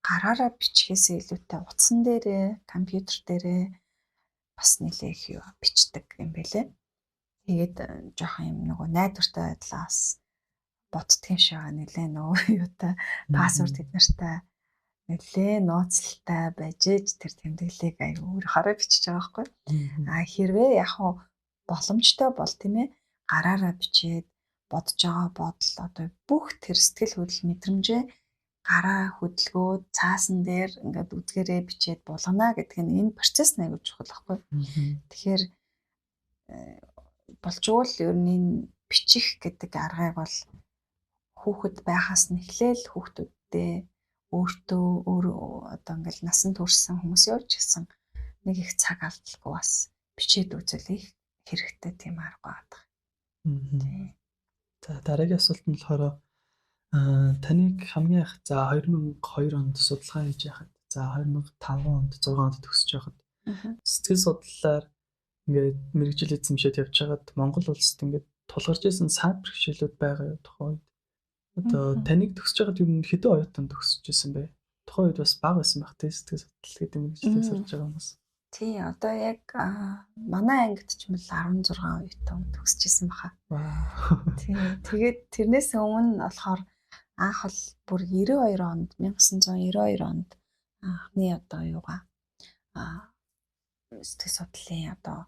B: гараараа бичхээс илүүтэй утсан дээрээ, компьютер дээрээ бас нэлээх юу бичдэг юм байлээ. Тэгээд жоохон юм нөгөө найдвартай байдлаас боддөг юм шиг байгаа нэлээ нөгөө юутай пассворд эднэртэй нэлээ нууцлалтай байж ээж тэр тэмдэглэлийг аюу өөрөөрөө бичиж байгаа байхгүй. Хэрвээ яг боломжтой бол тийм ээ гараараа бичээд бодож байгаа бодол одоо бүх тэр сэтгэл хөдлөл мэдрэмжээ гараа хөдөлгөөд цаасан дээр ингээд үзгээрээ бичээд булгана гэдэг нь энэ процесс нь аюул чухал байхгүй. Тэгэхээр болжгүй л ер нь энэ бичих гэдэг аргыг бол хүүхэд байхаас нь эхлээл хүүхдүүдтэй өөртөө одоо ингээд насанд хүрсэн хүмүүсийн хувьд ч гэсэн нэг их цаг алдалгүй бас бичээд үзэл их хэрэгтэй тийм арга байдаг.
A: За дараагийн асуулт нь болохоор таныг хамгийн их за 2002 онд судалгаа хийж яхад за 2005 онд 6 онд төгсөж яхад сэтгэл судлалаар ингээд мэрэгжил эзэмшээд явж хагаад Монгол улсад ингээд тулгарч исэн саад бэрхшээлүүд байгаа юу тухайн үед? Одоо таныг төгсөж хагаад юу хэдэн оюутан төгсөж исэн бэ? Тухайн үед бас бага байсан байх тийм сэтгэл судлал гэдэг мэрэгчлээс сурж байгаа хүмүүс.
B: Тий, одоо яг манай ангид ч юм бол 16 оюутан төгсөж исэн баха. Тий, тэгээд тэрнээс өмнө болохоор анх бол бүр 92 онд 1992 онд анхны одоо юугаа сэтгэл судлалын одоо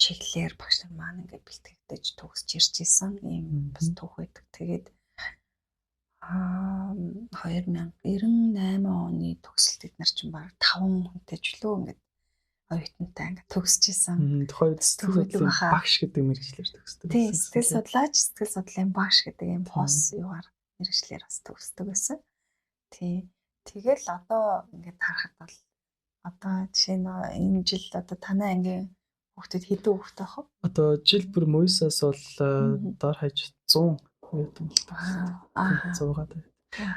B: чиглэлээр багш нар маань ингээд бэлтгэгдэж төгсж ирж исэн ийм бас түүх байдаг. Тэгээд 2098 оны төгсөлт эднэр чинь баг 5 хүнтэй ч лөө ингээд оюутантай ингээд төгсж исэн.
A: Тухайд сэтгэл судлалын багш гэдэг мэргэжлэр төгсдөг.
B: Тийм, сэтгэл судлаач, сэтгэл судлалын багш гэдэг ийм хос юугаар мэргэжлэр бас төгсдөг байсан. Тийм. Тэгэл одоо ингээд харахад бол одоо жишээ нь энэ жил одоо танай ангийн хүүхдүүд хэдэн хүүхдтэй ах вэ?
A: Одоо жил бүр мөйсөөс бол дор хаяж 100 оюутан болсон. 100-аад.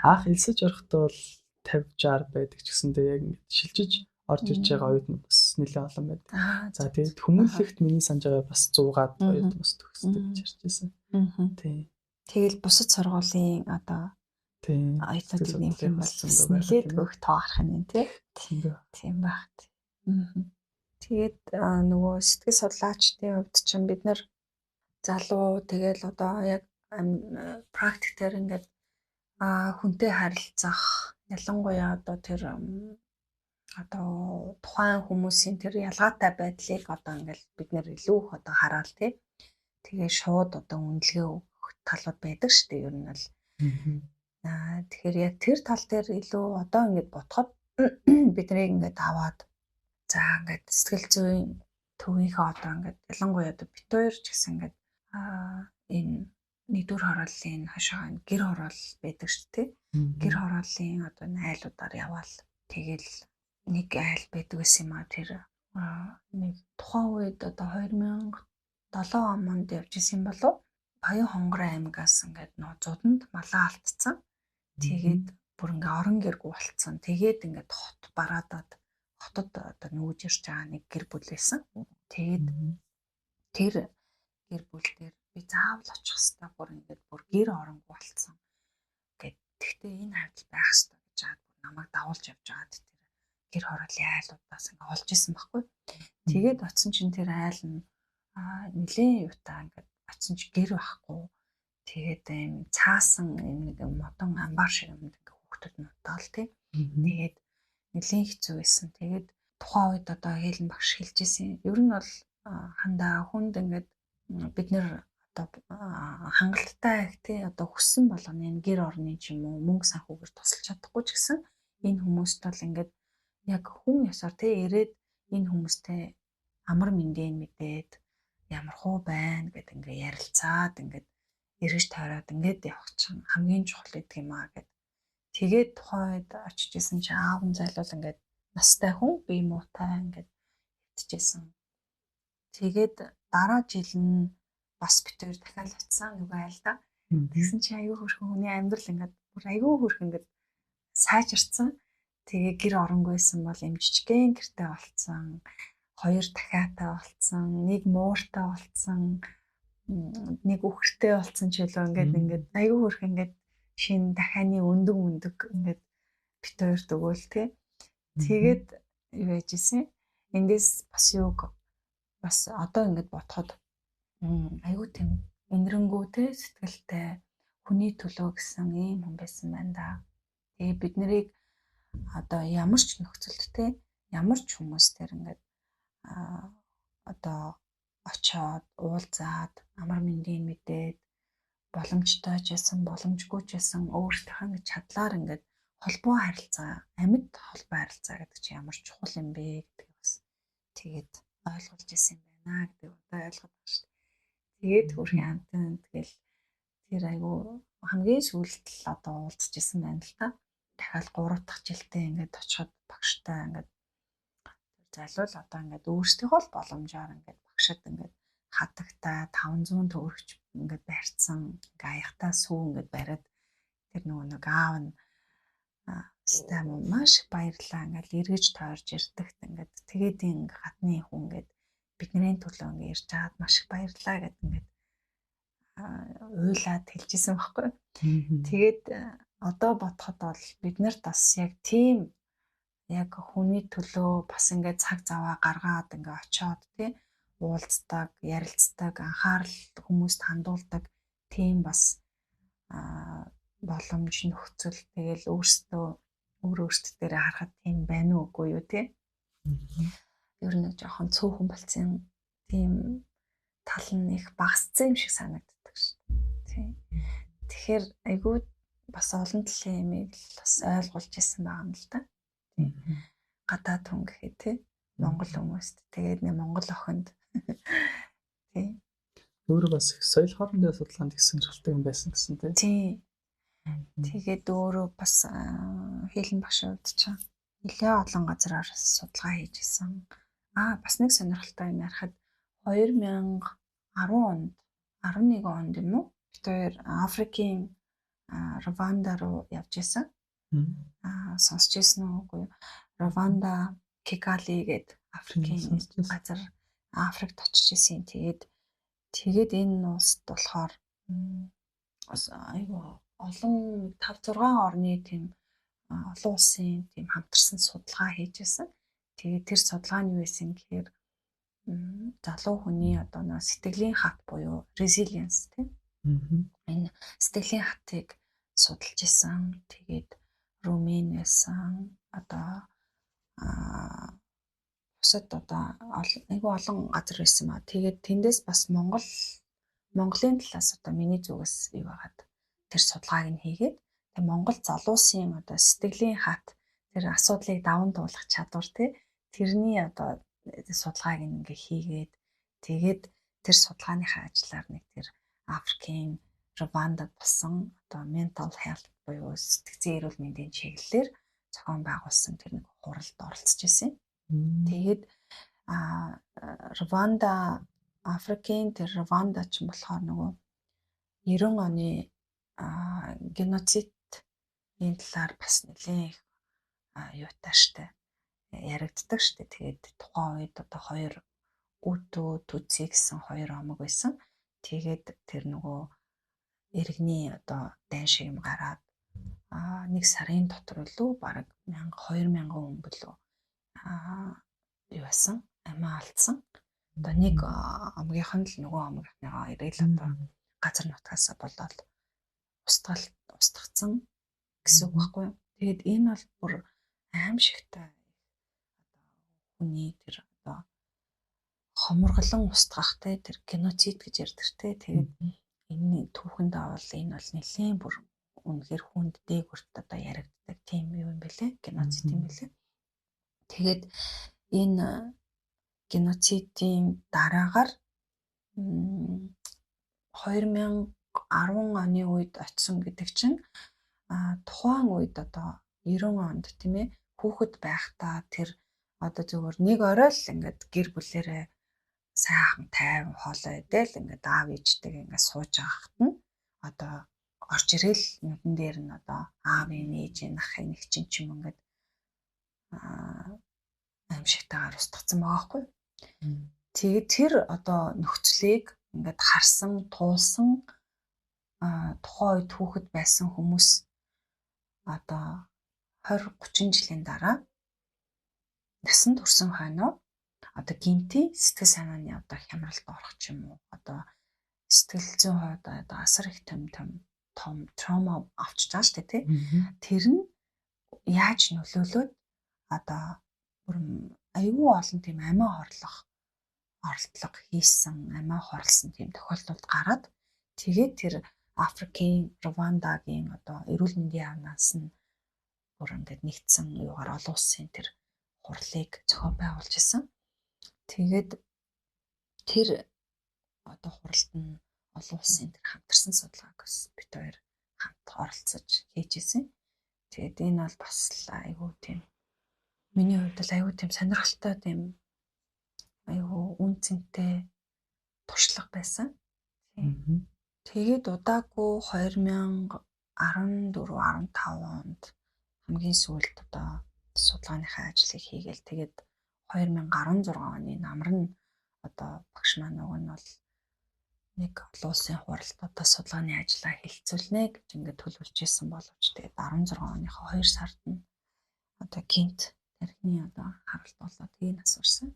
A: Анх элсэж орохдоо бол 50 60 байдаг ч гэсэндээ яг шилжиж орж ирж байгаа оюутнууд бас нэлээд олон байдаг. За тэгээд хүмүүнлэгт миний санаж байгаа бас 100-аад оюутан бас төгсдөг гэж ярьжсэн. Тийм.
B: Тэгэл бусад сургуулийн одоо
A: тийм
B: оюутнуудыг нэмэх юм бол нэлээд өөх тоо гарах нь тийм баг. Тэгээд нөгөө сэтгэл судлаачдын хувьд чинь бид нар залуу тэгэл одоо яг практик дээр ингээд хүнтэй харилцах ялангуяа одоо тэр одоо тухайн хүмүүсийн тэр ялгаатай байдлыг одоо ингээд бид нэр илүү их одоо хараал тий. Тэгээ шууд одоо үнэлгээ өгөх талууд байдаг шүү дээ ер нь бол. Тэгэхээр яг тэр тал дээр илүү одоо ингээд бодоход биднийг ингээд аваад за ингээд сэтгэл зүйн төвийнхөө одоо ингээд ялангуяа одоо бит хоёр ч гэсэн ингээд энэ нэгдүгээр хорооллын хашаа гэр хороол байдаг шүү дээ. Гэр хорооллын одоо айлуудаар яваал тэгэл нэг айл байдаг гэсэн юм аа тэр нэг тухайн үед одоо 2007 онд явж исэн болов Баян хонгорын аймгаас ингээд нөө зуданд малаа алдсан. Тэгээд бүр ингээ орон гэргүй болцсон. Тэгээд ингээд хот бараадад хотод одоо нүүж ирж байгаа нэг гэр бүл байсан. Тэгээд тэр гэр бүл дээр би заавал очих хэрэгтэй бүр ингээд бүр гэр оронгүй болцсон. Гэхдээ энэ хавьд байх хэрэгтэй гэж хаад бүр намайг дагуулж явж байгаад тэр гэр хорооллын айлуудаас ингээ олж исэн байхгүй. Тэгээд оцсон чинь тэр айл нь нэлээд юутай ингээд оцсон чи гэр байхгүй. Тэгээд юм цаасан нэг модон амбар шиг юм ингээ хүүхдэд нутаал тий. Тэгээд нэлээд хэцүү байсан. Тэгээд тухайн үед одоо хээлэн багш хэлж исэн. Ер нь бол хандаа хүнд ингээд бид нэр одоо хангалттай их тий одоо хүссэн болгоно энэ гэр орны ч юм уу мөнгө санхүүгээр тусалж чадахгүй ч гэсэн энэ хүмүүст бол ингээд яг хүн ёсоор тий ирээд энэ хүмүүстэй амар мэндийн мэдээд ямар хуу байна гэд ингээ ярилцаад ингээд эргэж тойроод ингээд явах чинь хамгийн чухал гэдэг юм аа гэд. Тэгээд тухайд очиж исэн чи аав нь зайлуул ингээд настай хүн би муутай ингээд хитчихсэн. Тэгээд дараа жил нь бас битээр дахиад очисан нөгөө айл да. Тэгсэн чи аюу хөрхөн хүний амьдрал ингээд бүр аюу хөрхөн ингээд сайжирсан. Тэгээ гэр оронгүйсэн бол юм жижигхэн гэртэй болцсон. 2 дахиатай болцсон. Нэг мууртай болцсон. Нэг үхэртэй болцсон ч илүү ингээд аюу хөрхөн ингээд шинэ дахианы өндөг ингээд бит хоёрт өгөөл тий. Тэгээд юу яж исэн. Эндээс бас юуг бас одоо ингээд бодоход аюу тийм энэрэнгүү тий сэтгэлтэй хүний төлөө гэсэн ийм хүн байсан байна да. Тэгээ бид нарыг одоо ямар ч нөхцөлд тий ямар ч хүмүүс тэр ингээд одоо очоод уулзаад амар мэндийн мэдээд боломжтой ч байсан боломжгүй ч байсан өөртөө ингээд чадлаар ингээд холбоо харилцаа амьд холбоо харилцаа гэдэг чинь ямар чухал юм бэ гэдэг бас тэгээд ойлгуулж ирсэн юм байна гэдэг одоо ойлгоод байна шүү дээ. Тэгээд хөрхи амтан тэгэл тэр айгу хамгийн сүүлд л одоо уулзж ирсэн байна л та. Дахиад 3 дахь жилдээ ингээд очиход багштай ингээд залуул одоо ингээд өөрсдийнхөө л боломжоор ингээд багшад ингээд хатагтай 500 төгрөгч ингээд барьцсан ингээд аяхтаа сүү ингээд бариад тэр нэг аав нь систем маш баярлаа ингээд эргэж тойрж ирдэгт ингээд тэгээд энэ гадны хүн ингээд бидний төлөө ингээд ирж чаад маш их баярлаа гэдэг ингээд уйлаад хэлжсэн байхгүй. Тэгээд одоо бодоход бол бид нарт бас яг тийм яг хүний төлөө бас ингээд цаг заваа гаргаад ингээд очиод тий уулздаг, ярилцдаг, анхаарал хүмүүст хандуулдаг тийм бас боломж нөхцөл тэгэл өөртөө дээрээ харахад тийм байна уу үгүй юу тий. Ер нь жоохон цөөхөн болсон тийм тал нь их багассан юм шиг санагддаг шүү дээ. Тий. Тэгэхээр айгүй бас олон талын юмыг бас ойлгуулж ирсэн байгаа юм л да. Гадаад хүн гэхэд тий Монгол хүмүүст тэгээд нэг Монгол охинд тий
A: өөрөө бас соёл хоорондын судалгаанд их сонирхолтой юм байсан гэсэн тий.
B: Тэгээд өөрөө бас хилэн багш удаа нэлээд олон газараар судалгаа хийж исэн. Бас нэг сонирхолтой юм ярихад 2010 онд 11 онд юм уу? Бид хоёр Африкийн Рванда руу явж исэн. Сонсч ирсэн үгүй юу? Рванда Kigali гээд Африкийн газар Африкт очиж ирсэн. Тэгээд энэ улсд болохоор айгүй олон 5-6 орны тийм олон улсын тийм хамтарсан судалгаа хийжсэн. Тэгээд тэр судалгаа нь юу байсан гэхээр залуу хүний одоо нэг сэтгэлийн хат буюу resilience тийм энэ сэтгэлийн хатыг судалж исэн. Тэгээд Румын байсан одоо бусад одоо айгүй олон газар байсан маа. Тэгээд тэндээс бас Монголын талаас одоо миний зүгээс юу байгаад тэр судалгааг нь хийгээд тэг Монгол залуусын одоо сэтгэлийн хат тэр асуудлыг даван туулах чадвар тэрний одоо судалгааг ингээ хийгээд тэгээд тэр судалгааныхаа ажлаар нэг тэр Африкийн Рвандад болсон одоо mental health буюу сэтгцэн эрүүл мэндийн чиглэлээр зохион байгуулсан тэр нэг хуралд оролцож байсан. Тэгээд Рванда Африкийн тэр Рванда ч юм болохоор нөгөө 90 оны геноцидийн талаар бас нэлээд юутай штэ яригддаг штэ. Тэгээд тухайн үед одоо хоёр Түтси гэсэн хоёр омог байсан. Тэгээд тэр нөгөө иргэний одоо дайн шиг юм гараад нэг сарын дотор лөө бараг 2000 хүн болов юу байсан амиа алдсан. Одоо нэг омгийнхан л нөгөө омгийнхныгаа ирээл одоо газар нутгаас болоод устгацсан гэсэн үг байхгүй юу. Тэгээд энэ бол бүр аимшигтай хүний тэр одоо хоморглон устгахтай тэр геноцид гэж ярьдаг те. Тэгээд энэ түүхэнд авал энэ бол нэлээд бүр үнэхээр хүнд дээгүрт одоо яригддаг тийм юу юм бэлээ, геноцид юм бэлээ. Тэгээд энэ геноцидийн дараагаар 2010 оны үед очсон гэдэг чинь тухайн үед одоо 90 онд тийм ээ хүүхэд байхдаа тэр одоо зөвхөн нэг орой л ингээд гэр бүлэрээ сайхан тайван хоолой идэл ингээд аав ээжтэйг ингээд сууж байхад нь одоо орж ирэл нүдэн дээр нь одоо аавын ээжийн ахын нэг чинь ч юм ингээд аимшигтайгаар устгацсан байгаа байхгүй. Тэгээд тэр одоо нөхцөлийг ингээд харсан, туулсан тухайн үед хүүхэд байсан хүмүүс одоо 20-30 жилийн дараа насан турсан хойноо одоо гинти сэтгэл санааны одоо хямралд орох ч юм уу одоо сэтгэл зүйн хувьд одоо асар их том траума авчиж байгаа шүү дээ тий. Тэр нь яаж нөлөөлөд одоо бүр аюул олон тийм амиа оролдлого хийсэн, амиа хорлсон тийм тохиолдолд гараад тэгээд тэр Африкийн Рвандагийн одоо эрүүл мэндийн яамнаас нь бүр ингээд нэгдсэн юугаар олон улсын тэр хурлыг зохион байгуулж исэн. Тэгээд тэр одоо хуралд нь олон улсын тэр хамтарсан судалгааг бид хоёр хамт оролцож хийж исэн. Тэгээд энэ бол бас айгүй тийм миний хувьд л айгүй тийм сонирхолтой тийм айгүй үнцэнтэй туршлага байсан. Тэгээд удаагүй 2014-15 онд хамгийн сүүлд одоо судалгааныхаа ажлыг хийгээл тэгээд 2016 оны намран одоо багш маань нөгөө нь бол нэг олон улсын хуралд одоо судалгааны ажлаа хэлэлцүүлнэ гэж ингээд төлөвлөж исэн боловч тэгээд 16 оныхоо 2 сард нь одоо гинт тархины одоо харалт болоод энэ асуурсан.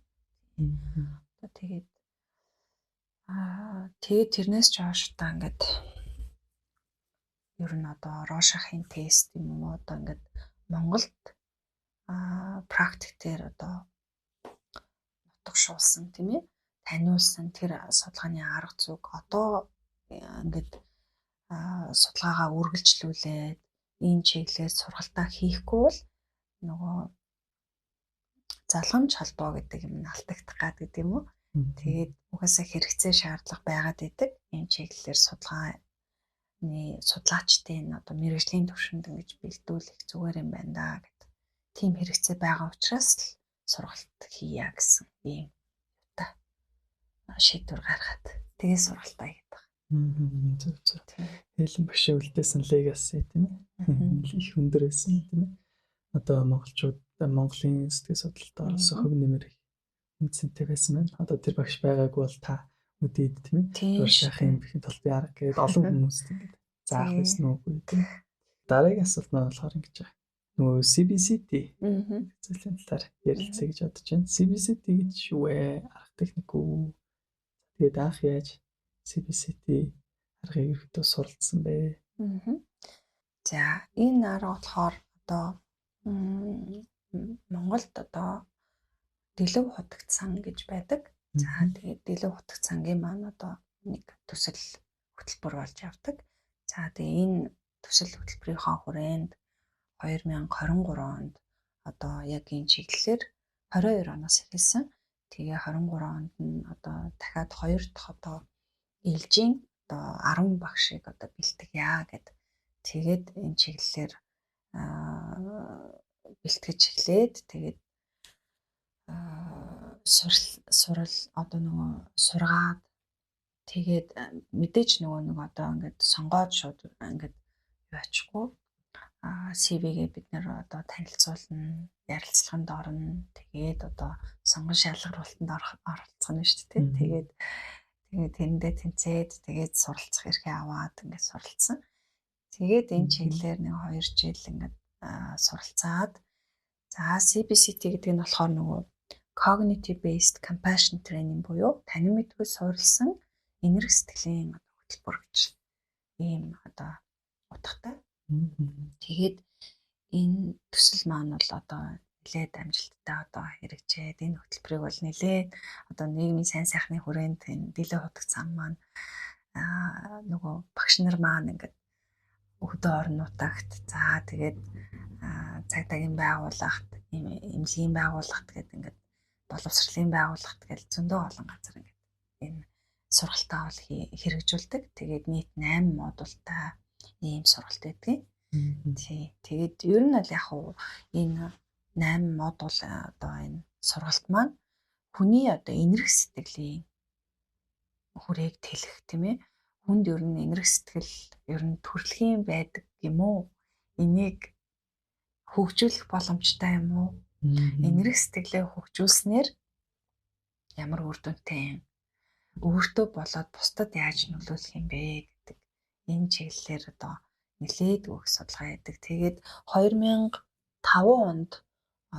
B: Одоо тэгээд тэрнээс ч хойш та ингээд ер нь одоо Рошахын тест юм уу одоо ингээд Монголд практик дээр одоо нутагшуулсан тийм ээ таниулсан тэр судалгааны арга зүйг одоо ингээд судалгаагаа үргэлжлүүлээд энэ чиглэлээр сургалтаа хийхгүй бол нөгөө залгамж холбоо гэдэг юм нь алдагдах гэдэг юм уу. Тэгээд угаасаа хэрэгцээ шаардлага байгаад идэг энэ чиглэлээр судлаачдын одоо мэргэжлийн түвшинд ингэж бэлдүүлэх зүгээр юм байна да гэдэг. Тийм хэрэгцээ байгаа учраас л сургалт хийя гэсэн ийм юутай шийдвэр гаргаад тэгээ сургалтаа хийдэг.
A: Зөв. Хэлэн бишээ үлдээсэн легаси тийм ээ. Их өндөр байсан тийм ээ. Одоо монголчууд Монголын сэтгэл судлалтаар хөв нэмэр үнцэнтэй байсан байна. Одоо тэр багш байгаагүй бол та үдээд тийм ээ. Дурших юм бэх тал би арга гэдэг олон хүмүүст ингэж заах байсан уугүй тийм. Дараагийн асуулт нь болохоор ингэж байгаа. Нөгөө CBCT зүйлийн талаар ярилцъя гэж бодож байна. CBCT гэж юу вэ? Арга техник үү? Тэгээд анх яаж CBCT аргыг ерөөдөө суралцсан бэ?
B: За энэ арга болохоор одоо Монголд одоо дэлгэв хутагт сан гэж байдаг. За тэгээд дэлгэв хутагт сангийн маань одоо нэг төсөл хөтөлбөр болж явдаг. За тэгээд энэ төсөл хөтөлбөрийнхаа хүрээнд 2023 онд одоо яг энэ чиглэлээр 22 оноос эхэлсэн. Тэгээ 23 онд нь одоо дахиад 2 дахь одоо ээлжийн одоо 10 багшийг одоо бэлтгэя гэд. Тэгээд энэ чиглэлээр бэлтгэж эхлээд тэгээд сурал одоо нөгөө сургаад тэгээд мэдээж нөгөө одоо ингээд сонгоод шууд ингээд юу ачихгүй CV-гээ бид нэр одоо танилцуулна, ярилцлаганд орно. Тэгээд одоо сонгон шалгаруулалтанд оролцох нь шүү дээ. Тэгээд тэрэндээ тэнцээд тэгээд суралцах эрхээ аваад ингээд суралцсан. Тэгээд энэ чиглэлээр нэг 2 жил ингээд суралцаад за CBCT гэдэг нь болохоор нөгөө cognitive based compassion training буюу танин мэдгүй суурилсан энерги сэтгэлийн хөтөлбөр гэж ийм одоо утгатай. Тэгээд энэ төсөл маань бол одоо нэлээд амжилттай одоо хэрэгжээд энэ хөтөлбөрийг бол нэлээд одоо нийгмийн сайн сайхны хүрээнд энэ дэлгэв хутагт сан маань нөгөө багш нар маань ингээд өдөө орнуудагт за тэгээд цагдаагийн байгууллагт эмнэлгийн байгууллагт гэдэг ингээд боловсролын байгууллагт гэж зөндөө олон газар ингээд энэ сургалтаа бол хэрэгжүүлдэг. Тэгээд нийт 8 модультай ийм сургалт байдаг. Тий. Тэгээд ер нь бол яг хуу энэ 8 модуль одоо энэ сургалт маань хүний одоо энерги сэтгэлийн хүрээг тэлэх тийм ээ. Хүнд ер нь энерги сэтгэл ер нь төрөлхийн байдаг юм уу? Энийг хөгжүүлэх боломжтой юм уу? Энерги сэтгэлээ хөгжүүлснээр ямар үр дүнтэй юм? Өөртөө болоод бусдад яаж нөлөөлөх юм бэ гэдэг энэ чиглэлээр одоо нэлээд их судалгаа хийдэг. Тэгээд 2005 онд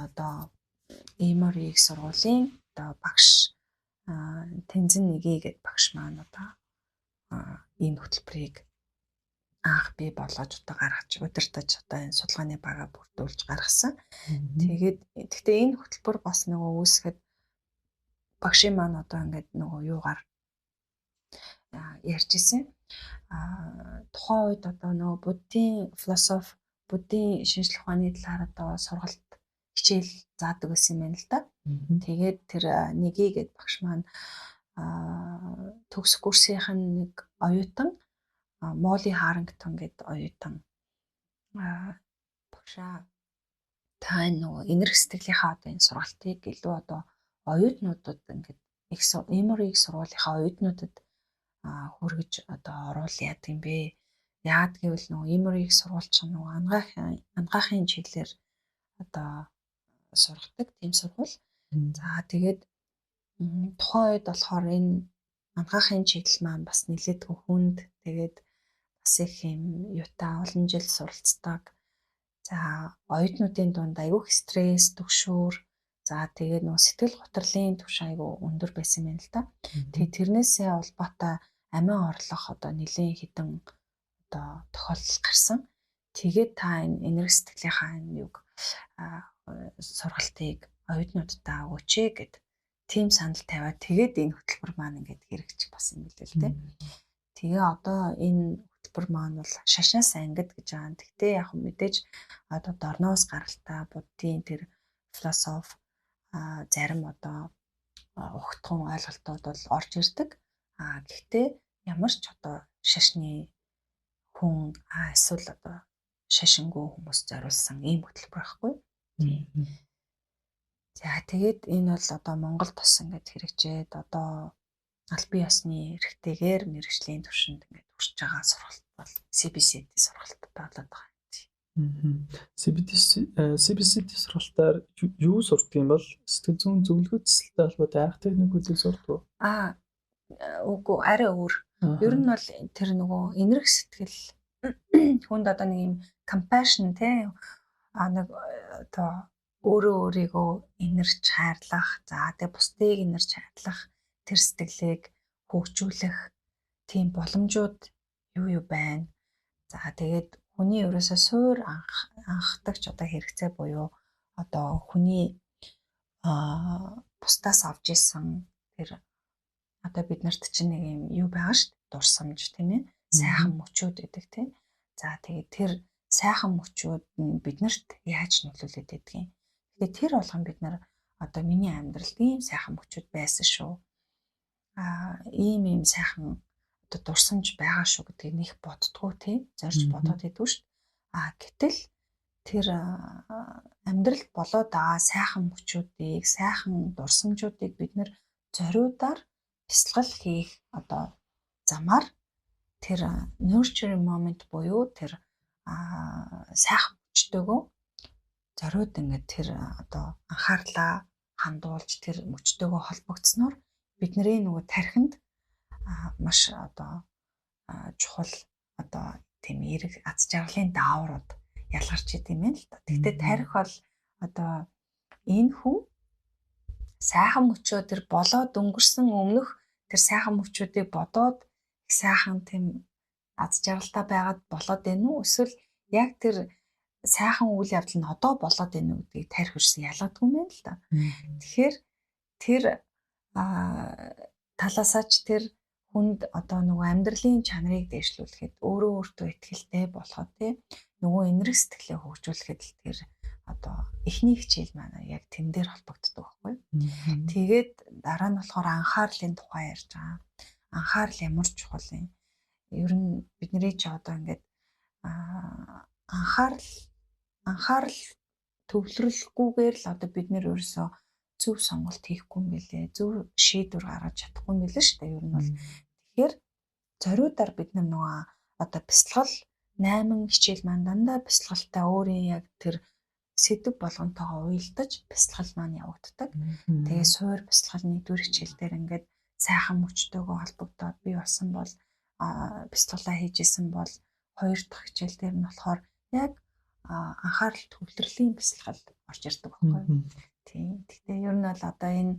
B: одоо Emory их сургуулийн одоо багш Тэнзэн Нэги гэдэг багш маань одоо энэ хөтөлбөрийг анх бий болгож одоо гаргаж удирдах одоо энэ судалгааны бага бүрдүүлж гаргасан. Тэгээд гэхдээ энэ хөтөлбөр бас нөгөө үүсгэхэд багшийн маань одоо ингээд нөгөө юугаар ярьж исэн. Тухайн үед одоо нөгөө буддийн философи, буддийн шинжлэх ухааны талаар одоо сургалт хичээл заадаг байсан юм байна л да. Тэгээд тэр Нэги гэдэг багш маань төгс курсийнх нь нэг оюутан Молли Харрингтон гэдэг оюутан багшаа та нөгөө энерги сэтгэлийнхаа одоо энэ сургалтыг илүү одоо оюутнуудад ингээд Emory сургуулийнхаа оюутнуудад хүргэж одоо оруулъя гэдэг юм бэ. Яад гэвэл нөгөө Emory сургууль чинь нөгөө ангаахын чиглэлээр одоо сургадаг тийм сургууль. За тэгээд тухайн үед болохоор энэ ангаахын чиглэл маань бас нэлээд хүнд тэгээд бас их юм юутай олон жил суралцдаг. За оюутнуудын дунд аюух стресс, түгшүүр, за тэгээд нөгөө сэтгэл готрлын түвшин аюу өндөр байсан юм л да. Тэгээд тэрнээсээ улбаатай амиа орлох одоо нэлийн хідэн одоо тохиолдол гарсан. Тэгээд та энэ энерги сэтгэлийнхаа энэ юг сургалтыг оюутнуудтай өгөөч гэд тим санал тавиад тэгээд энэ хөтөлбөр маань ингээд хэрэгжих бас юм билээ л дээ. Тэгээ одоо энэ хөтөлбөр маань бол шашнаас ангид гэж байгаа. Гэхдээ яг мэдээж одоо дорноос гаралтай буддийн тэр философи зарим одоо ухтхан ойлголтууд бол орж ирдэг. Гэхдээ ямар ч одоо шашны хүн эсвэл одоо шашингүй хүмүүс зориулсан ийм хөтөлбөр байхгүй. За тэгээд энэ бол одоо Монголд бас ингээд хэрэгжээд одоо албан ёсны эрхтэйгээр мэргэжлийн түвшинд ингээд хүрч байгаа сургалт бол CBCT сургалт болоод байгаа юм.
A: CBCT сургалтаар юу сурдаг юм бол сэтгэл зүйн зөвлөгөө төсөлтэй холбоотой арга техникүүдийг сурдаг уу?
B: Үгүй арай өөр. Ер нь бол тэр нөгөө энерги сэтгэл хүнд одоо нэг юм compassion тий нэг одоо өөрөө өөрийгөө инэрч хайрлах, за тэгээ бусдыг инэрч хайрлах тэр сэтгэлийг хөгжүүлэх тийм боломжууд юу байна. За тэгээд хүний ерөөсөө суур анхдагч одоо хэрэгцээ буюу одоо хүний бусдаас авч исэн тэр одоо бид нарт чинь нэг юм юу байгаа шүү дээ. Дурсамж тийм ээ. Сайхан мөчүүд гэдэг тийм. За тэгээд тэр сайхан мөчүүд нь биднэрт яаж нөлөөлөд байдгийг. Тэгэхээр тэр болгон бид нар одоо миний амьдралд ийм сайхан мөчүүд байсан шүү. Ийм сайхан одоо дурсамж байгаа шүү гэдгийг нэг боддгоо тийм. Зорж бодоод идэв шүү. Гэтэл тэр амьдралд болоод байгаа сайхан мөчүүдийг, сайхан дурсамжуудыг бид нар зориудаар бясалгал хийх одоо замаар тэр nurturing moment буюу тэр сайхан мөчтөөгөө зориуд ингээд тэр одоо анхаарлаа хандуулж тэр мөчтөөгөө холбогдсноор бидний нөгөө тархинд маш одоо чухал одоо тийм эрг аз жаргалын дааврууд ялгарч идэм юм л да. Тэгтээ тарих бол одоо энэ хүн сайхан мөчөө тэр болоод өнгөрсөн өмнөх тэр сайхан мөчүүдийг бодоод их сайхан тийм аз жаргалтай байгаад болоод байна уу? Эсвэл яг тэр сайхан үйл явдал нь одоо болоод байна уу гэдгийг тарих ирсэн ялгадгүй юм байна л да. Тэгэхээр тэр талаасаа ч тэр хүнд одоо нөгөө амьдралын чанарыг дээшлүүлэхэд өөрөө өөртөө ихтэй болоход тий нөгөө энерги сэтгэлээ хөгжүүлэхэд л тэр одоо эхний хичээл маань яг тэн дээр холбогддог байхгүй. Тэгээд дараа нь болохоор анхаарлын тухай ярьж байгаа. Анхаарал ямар чухал юм. Ер нь бидний ч одоо ингээд анхаарал төвлөрөлгүйгээр л одоо бид нэр ерөөсөө зөв сонголт хийхгүй юм билээ. Зөв шийдвэр гаргаж чадахгүй юм билээ шүү дээ. Ер нь бол тэгэхээр зориудаар бид нөгөө одоо бясалгал 8 хичээл маань дандаа бясалгалтай өөрийн яг тэр сэдв болгонтойгоо уялдаж бясалгал маань явагддаг. Тэгээ суур бясалгал 1-р хичээл дээр ингээд сайхан мөчтөөгөө холбогдоод би болсон бол бясалгалаа хийж исэн бол 2 дахь хичээл дээр нь болохоор яг анхаарал төвлөрлийн бясалгал орж ирдэг байхгүй. Тийм. Гэхдээ ер нь бол одоо энэ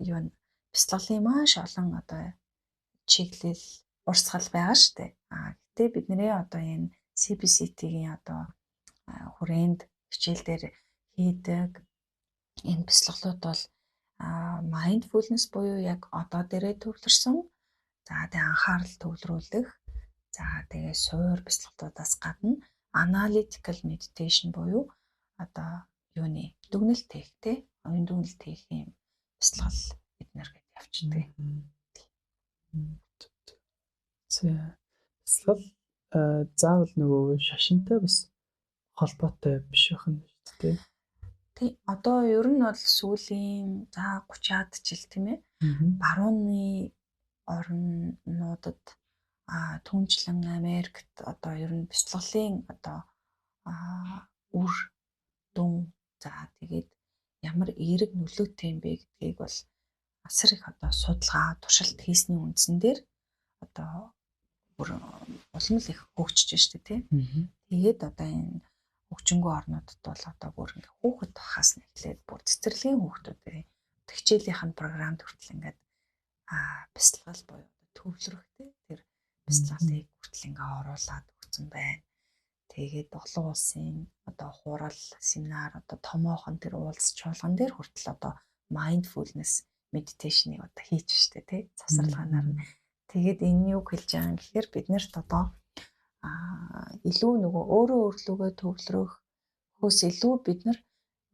B: юу бясалгалын маш олон одоо чиглэл урсгал байгаа шүү дээ. Гэтэ бидний одоо энэ CBCT-ийн одоо хүрээнд хичээл дээр хийдэг энэ бясалгалууд бол mindfulness буюу яг одоо дээрээ төвлөрсөн. За тэгээ анхаарал төвлөрүүлэх. За тэгээ суур бясалгалуудаас гадна analytical meditation буюу одоо юуны дүгнэлт хийх тий оюун дүгнэлт хийх юм бясалгал бид нэр гэж явчихдаг. Бясалгал
A: заавал нөгөө шашинтай бас холбоотой биш байх нь шүү дээ.
B: Тий одоо ер нь бол сүүлийн 30-аад жил тийм ээ барууны орнуудад түнчлэн Америкт одоо ер нь бясалгалын одоо үр дүн за тэгээд ямар эерэг нөлөөтэй юм бэ гэдгийг бол асар их одоо судалгаа туршилт хийсний үндсэн дээр одоо бүр улам л их хөгжиж штэ тий. Тэгээд одоо энэ хөгжингөө орнуудад бол одоо бүр ингээ хүүхэд хахаас нь эхлээд бүр цэцэрлэгийн хүүхдүүдийн хичээлийнх нь програмд хүртэл ингээд бясалгал буюу төвлөрөх тэр бясалгалыг хүртэл ингээ оруулаад өгсөн байна. Тэгээд олон улсын одоо хурал семинар одоо томоохон тэр уулзч болгон дээр хүртэл одоо mindfulness meditation-ыг одоо хийж штэ тий засварлаганаар нь. Тэгээд энэ юу хэлж байгаа юм гэхээр биднэрт одоо илүү нөгөө өөрөө өөрлөгөө төвлөрөх хөөс илүү бид нар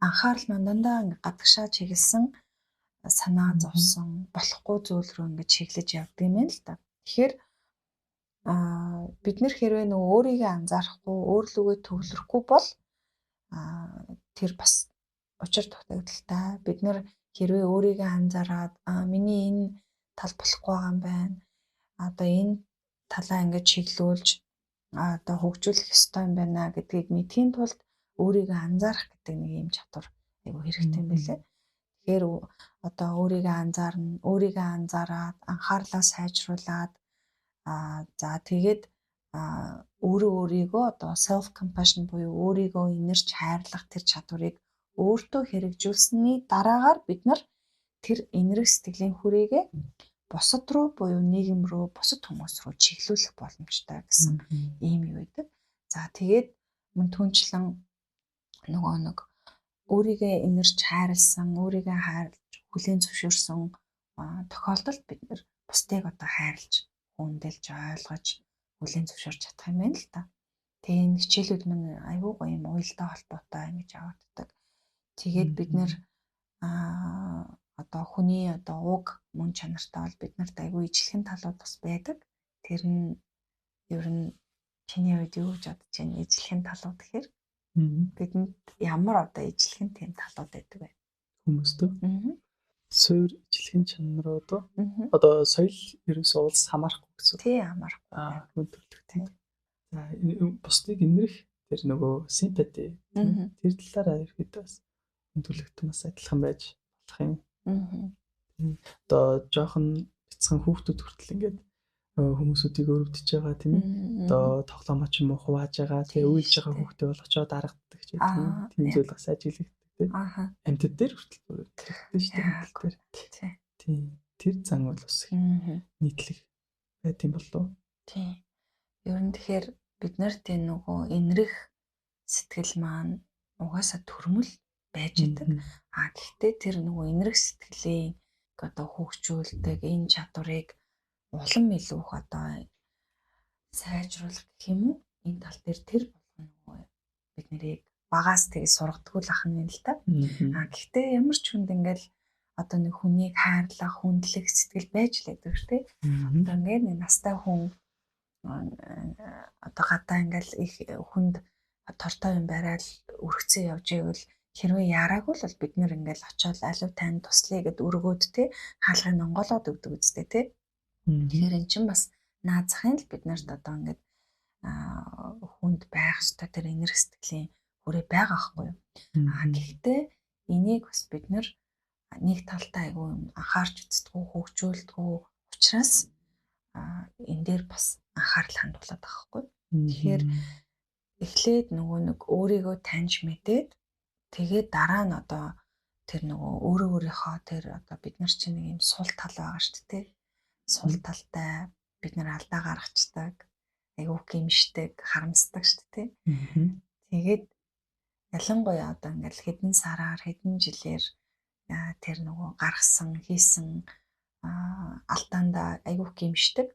B: анхаарал мандандаа ингээ гадагшаа чиглэсэн санаа зовсон болохгүй зүйл рүү ингээ чиглэж явдаг юм байна л да. Тэгэхээр бид нэр хэрвээ нөгөө өөрийгөө анзаарахгүй өөрлөгөө төвлөрөхгүй бол тэр бас учир дутагдaltaй. Бид нар хэрвээ өөрийгөө анзаараад миний энэ тал болохгүй байгаа юм байна. Одоо энэ талаа ингээд чиглүүлж одоо хөгжүүлэх ёстой юм байна гэдгийг мэдхийн тулд өөрийгөө анзаарах гэдэг нэг юм чадвар айгүй хэрэгтэй юм билээ. Тэгэхээр одоо өөрийгөө анзаарна, өөрийгөө анзаараад анхаарлаа сайжруулад за тэгээд өөрийгөө одоо self compassion буюу өөрийгөө инэрч хайрлах тэр чадварыг өөртөө хэрэгжүүлсэний дараагаар бид нар тэр инэрх сэтгэлийн хүрээгээ бусад руу буюу нийгэм рүү, бусад хүмүүс рүү чиглүүлэх боломжтой гэсэн ийм юу байдаг. За тэгээд мөн түнчлэн нөгөө нэг өөрийгөө инэрч хайрлсан, өөрийгөө хайрлж хүлээн зөвшөөрсөн тохиолдолд бид нар бусдыг одоо хайрлж, хүндэлж, ойлгож, хүлээн зөвшөөрч чадах юм байна л та. Тэгээ энэ хичээлүүд мань аюу гоё юм уялдаа холбоотой ингэж явагддаг. Тэгээд бид нэр одоо хүний одоо уг мөн чанартай бол бид нарт аюу ижлэхэн талууд бас байдаг. Тэр нь ер нь чиний хувьд юу гэж бодож байна? Ижлэхэн талууд гэхээр бидэнд ямар одоо ижлэхэн тийм талууд байдаг вэ?
A: Хүмүүстөө. Суур ижлэхэн чанарууд одоо соёл ерөөсөө улс хамаарахгүй гэсэн.
B: Тий, хамаарахгүй.
A: Хүндэлдэг тийм. За бусдыг инэрх тэр нөгөө симпати тэр талаараа ихэд бас хүндэлэгдэх бас адилхан байж болох юм. Одоо жоохон бяцхан хүүхдүүд хүртэл ингээд хүмүүсүүдийг өрөвдөж байгаа тийм ээ. Одоо тоглоомоо ч юм уу хувааж байгаа, тэгээ уйлж байгаа хүүхдээ болгочоод дарагддаг ч гэдэг тийм зүйл бас ажиглагддаг тийм. Амьтад дээр хүртэл хэрэгтэй шүү дээ. Тийм. Тэр зан бол бас нийтлэг байт юм болов уу?
B: Тийм. Ер нь тэгэхээр бид нарт энэ нөгөө инэрх сэтгэл маань угаасаа төрмөл байж идэг. Гэхдээ тэр нөгөө инэрх сэтгэлийн одоо хөгжүүлдэг энэ чадварыг улам илүү их одоо сайжруулах гэх юм уу? Энэ тал дээр тэр болгоно бид нарыг багаас тэгээ сургадгүй л ах нь л та. Гэхдээ ямар ч хүнд ингээл одоо нэг хүнийг хайрлах, хүндлэх сэтгэл байж л байдаг шүү дээ. Одоо ингээд нэг настай хүн одоо гадаа ингээл их хүнд тортой юм барайл өргөцөө явж ивэл хэрвээ яраагүй л бид нэр ингээл очиод алив тань туслая гэд өргөөд те хаалгыг онголоод өгдөг үстэй те. Тэгэхээр эн чинь бас наазахын л бид нарт одоо ингээд хүнд байх ёстой тэр инэрх сэтгэлийн хүрээ байгаа байхгүй юу. Гэхдээ энийг бас бид нар нэг талтай айгүй анхаарч үзтгүү, хөгжүүлдэггүй учраас энэ дээр бас анхаарал хандуулаад байгаа байхгүй. Тэгэхээр эхлээд нөгөө нэг өөрийгөө таньж мэдээд тэгээд дараа нь одоо тэр нөгөө өөрийнхөө тэр одоо бид нар чинь нэг юм сул тал байгаа шүү дээ. Сул талтай бид нар алдаа гаргацдаг, айгүй гимшдэг, харамсдаг шүү дээ. Тэгээд ялангуяа одоо ингээл хэдэн сараар, хэдэн жилээр тэр нөгөө гаргасан, хийсэн алдаандаа айгүй гимшдэг.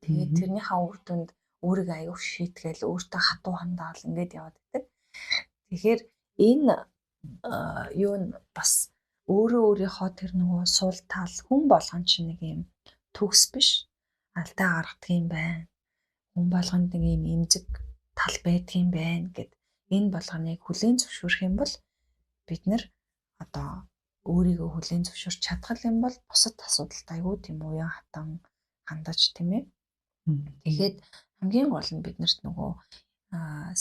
B: Тэгээд тэрнийхээ үр дүнд өөрийгөө аюух шийтгээл өөртөө хатуу хандаал ингээд яваад байдаг. Тэгэхээр энэ юу нь бас өөрийнхөө тэр нөгөө суул тал хүн болгон чинь нэг юм төгс биш алдаа гаргадаг юм байна. Хүн болгонд нэг юм эмзэг тал байдаг юм байна гэд энэ болгоныг хүлээн зөвшөөрөх юм бол бид нэр одоо өөрийгөө хүлээн зөвшөөрч чадхал юм бол бусад асуудалд аюу тийм уян хатан хандаж тийм ээ. Тэгэхээр хамгийн гол нь биднэрт нөгөө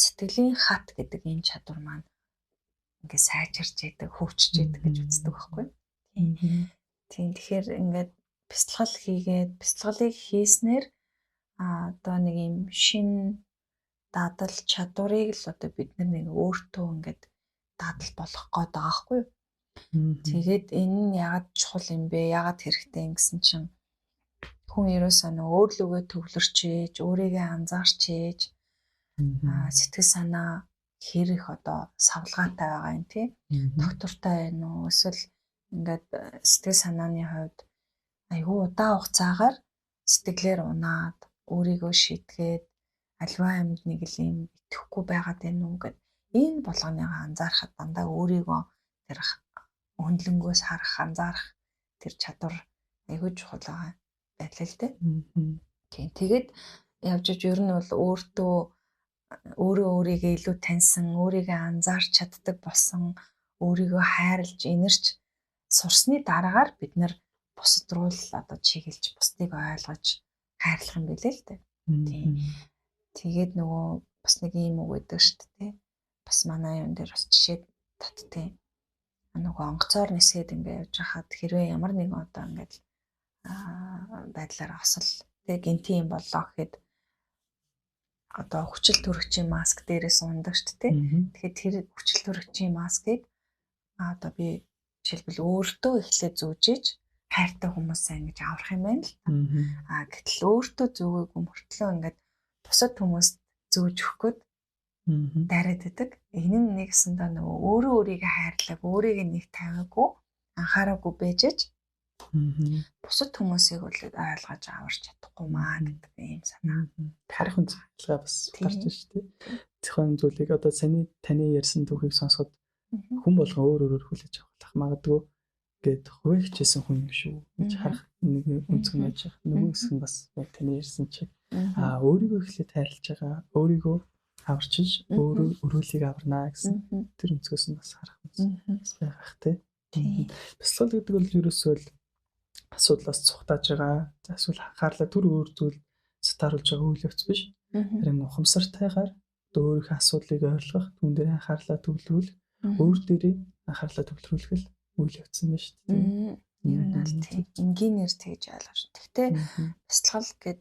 B: сэтгэлийн хат гэдэг энэ чадвар маань ингээд сайжирч идэг, хөгжиж идэг гэж үздэг байхгүй. Тийм. Тэгэхээр ингээд бяцлал хийгээд бяцлалыг хийснээр одоо нэг юм шин дадал чадварыг л одоо бид нэг өөртөө ингээд дадал болгох гээд байгаа байхгүй. Тэгээд энэ нь яагаад чухал юм бэ? Яагаад хэрэгтэй юм гэсэн чинь хүн ерөөсөө нөгөө өөрлөгөө төвлөрч ээж, өөрийгөө анзаарч ээж, сэтгэл санаа хэрэг одоо савлгаатай байгаа юм тий. Доктортай байна уу? Эсвэл ингээд сэтгэл санааны хувьд айгүй удаан хугацаагаар сэтгэлээр унаад өөрийгөө шийтгээд альва амьд нэг л юм итгэхгүй байгаад байна уу гэд энэ болгоныгаа анзаарахад дандаа өөрийгөө тэр хөндлөнгөөс харах, анзаарах тэр чадвар айгүй чухал байгаа байлаа л дээ. Тэгээд явж иж ер нь бол өөрийгөө илүү таньсан, өөрийгөө анзаарч чаддаг болсон, өөрийгөө хайрлж, инэрч сурсны дараагаар бид нар бусад руу л одоо чиглэж, бусдыг ойлгож хайрлах юм билээ л дээ. Тийм. Тэгээд нөгөө бас нэг юм үг байдаг шүү дээ. Бас манай юм дээр бас жишээ таттай. Нөгөө онгоцоор нисээд ингээ явж хахад хэрвээ ямар нэгэн одоо ингээд байдлаар осол тэг гинти юм боллоо гэхэд одоо хүчил төрөгчийн маск дээрээс ундаг шүү дээ. Тэгэхээр тэр хүчил төрөгчийн маскыг одоо би жишээлбэл өөртөө эхлээд зүүжиж хайртай хүмүүсээ ингэж аврах юм байна л. Гэтэл өөртөө зүүгээгүй мөртлөө ингээд бусад хүмүүст зүүж өгөх гээд дараад идэг. Энэ нь нэгсэндээ нөгөө өөрөө өөрийгөө хайрлаг, өөрийгөө нэг тавиагүй, анхаараагүй бэжэж бусад хүмүүсийг бол ойлгож аварч чадахгүй маа гэдэг ийм санаа.
A: Харин зөвлөгөө бас гарч байна шүү дээ. Зөвхөн зүйлийг одоо таны ярьсан түүхийг сонсоход хүн болгон өөр өөрөөр хүлээж авах магадгүй гээд хувийн хичээсэн хүн юм шүү гэж харах нэг үнцгэн байж байгаа. Нөгөө хэсэг нь бас яг таны ярьсан чиг өөрийгөө эхлээд хайрлаж байгаа, өөрийгөө аварчиж өөрөө өрөөлийг аварнаа гэсэн тэр үнцгээс нь бас харах бас байгаах тий. Бясалгал гэдэг бол ерөөсөө л асуудлаас цухтааж байгаа. За эсвэл анхаарлаа түр өөр зүйл сатааруулж байгаа үйл явц биш. Харин ухамсартайгаар өөрийнхөө асуудлыг ойлгох, түн дээр анхаарлаа төвлөрүүлэх, өөр дээрээ анхаарлаа төвлөрүүлэх л үйл явц юм байна шүү дээ.
B: Ер нь аль тийм энгийнээр тэгж ойлгож. Гэхдээ бясалгал гэд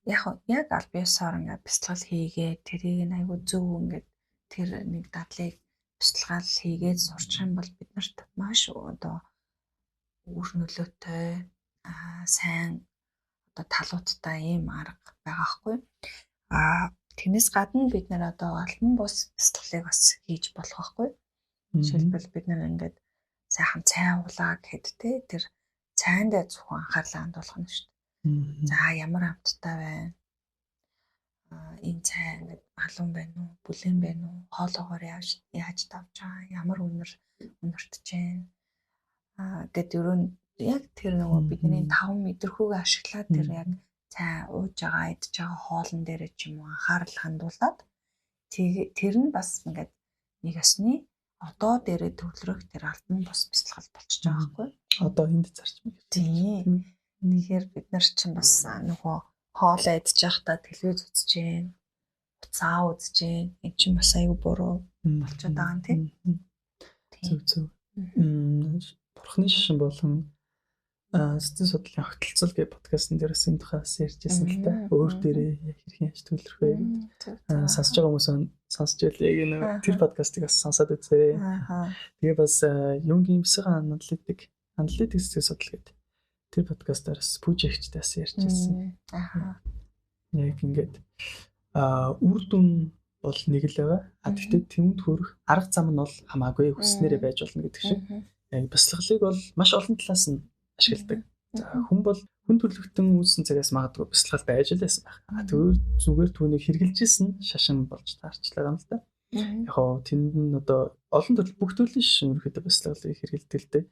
B: яг аль биесаар ингээд бясалгал хийгээ, тэрийг нь айгүй зөв ингээд тэр нэг дадлыг бясалгал хийгээд сурчих юм бол биднэрт маш одоо үр нөлөөтэй сайн одоо талуудтай ийм арга байгаа хгүй. Тэрнээс гадна бид нэр одоо альбом бус бясалгалыг бас хийж болох байхгүй. Жишээлбэл бид нэр ингээд сайхан цай уулаа гэхэд тэр цайндаа зөвхөн анхаарлаа хандуулах нь шүү дээ. За ямар амттай байна. Энэ цай ингээд алуун байна уу, бүлээн байна уу, хоолоогоор яаж тавж байгаа, ямар үнэртэж байна. Гэт ерөн яг тэр нөгөө бидний 5 мэдрэхүүгээ ашиглаад тэр яг цай ууж байгаа, идж байгаа хоолн дээр ч юм уу анхаарал хандуулаад тэр нь бас ингээд нэг ёсны одоо дээрээ төвлөрөх тэр альбом бус бясалгал болчихж байгаа байхгүй.
A: Одоо энд зарчмыг.
B: Тийм. Тэгэхээр бид нар чинь бас нөгөө хоолоо идж байхдаа телевиз үзэж гин, уцаа үзэж гин. Энд чинь бас аюу буруу болчиход байгаа юм тийм.
A: Зөв. Бурхны шишин болон сэтгэл судлалын огтлцол гэх подкастн дээрээс энэ тухаас ярьжсэн л та. Өөр дээрээ хэрхэн яаж төлөх вэ гэдэг. Сонсож байгаа хүмүүс сонсч байл яг энэ тэр подкастыг бас сонсоод үзээрэй. Тэгээ бас Юнгийн психоаналитик сэтгэл судлал гэдэг тэр подкастаас пүүжигчдээс бас ярьжсэн. Яг ингээд үр дүн бол нэг л байгаа. Гэхдээ тэнд хүрэх арга зам нь бол хамаагүй хүснээрээ байж болно гэдэг шиг. Яг бясалгалыг бол маш олон талаас нь ашигладаг. За хүн бол хүн төрөлхтөн үүссэн цагаас магадгүй бясалгал байж л байсан байх. Зүгээр түүнийг хэрэгжилжсэн шашин болж таарчлаа юм л да. Яг гоо тэнд нь одоо олон төрөл бүх төрлийн шишин ерөөхдөө бясалгалыг хэрэгэлдэг л дээ.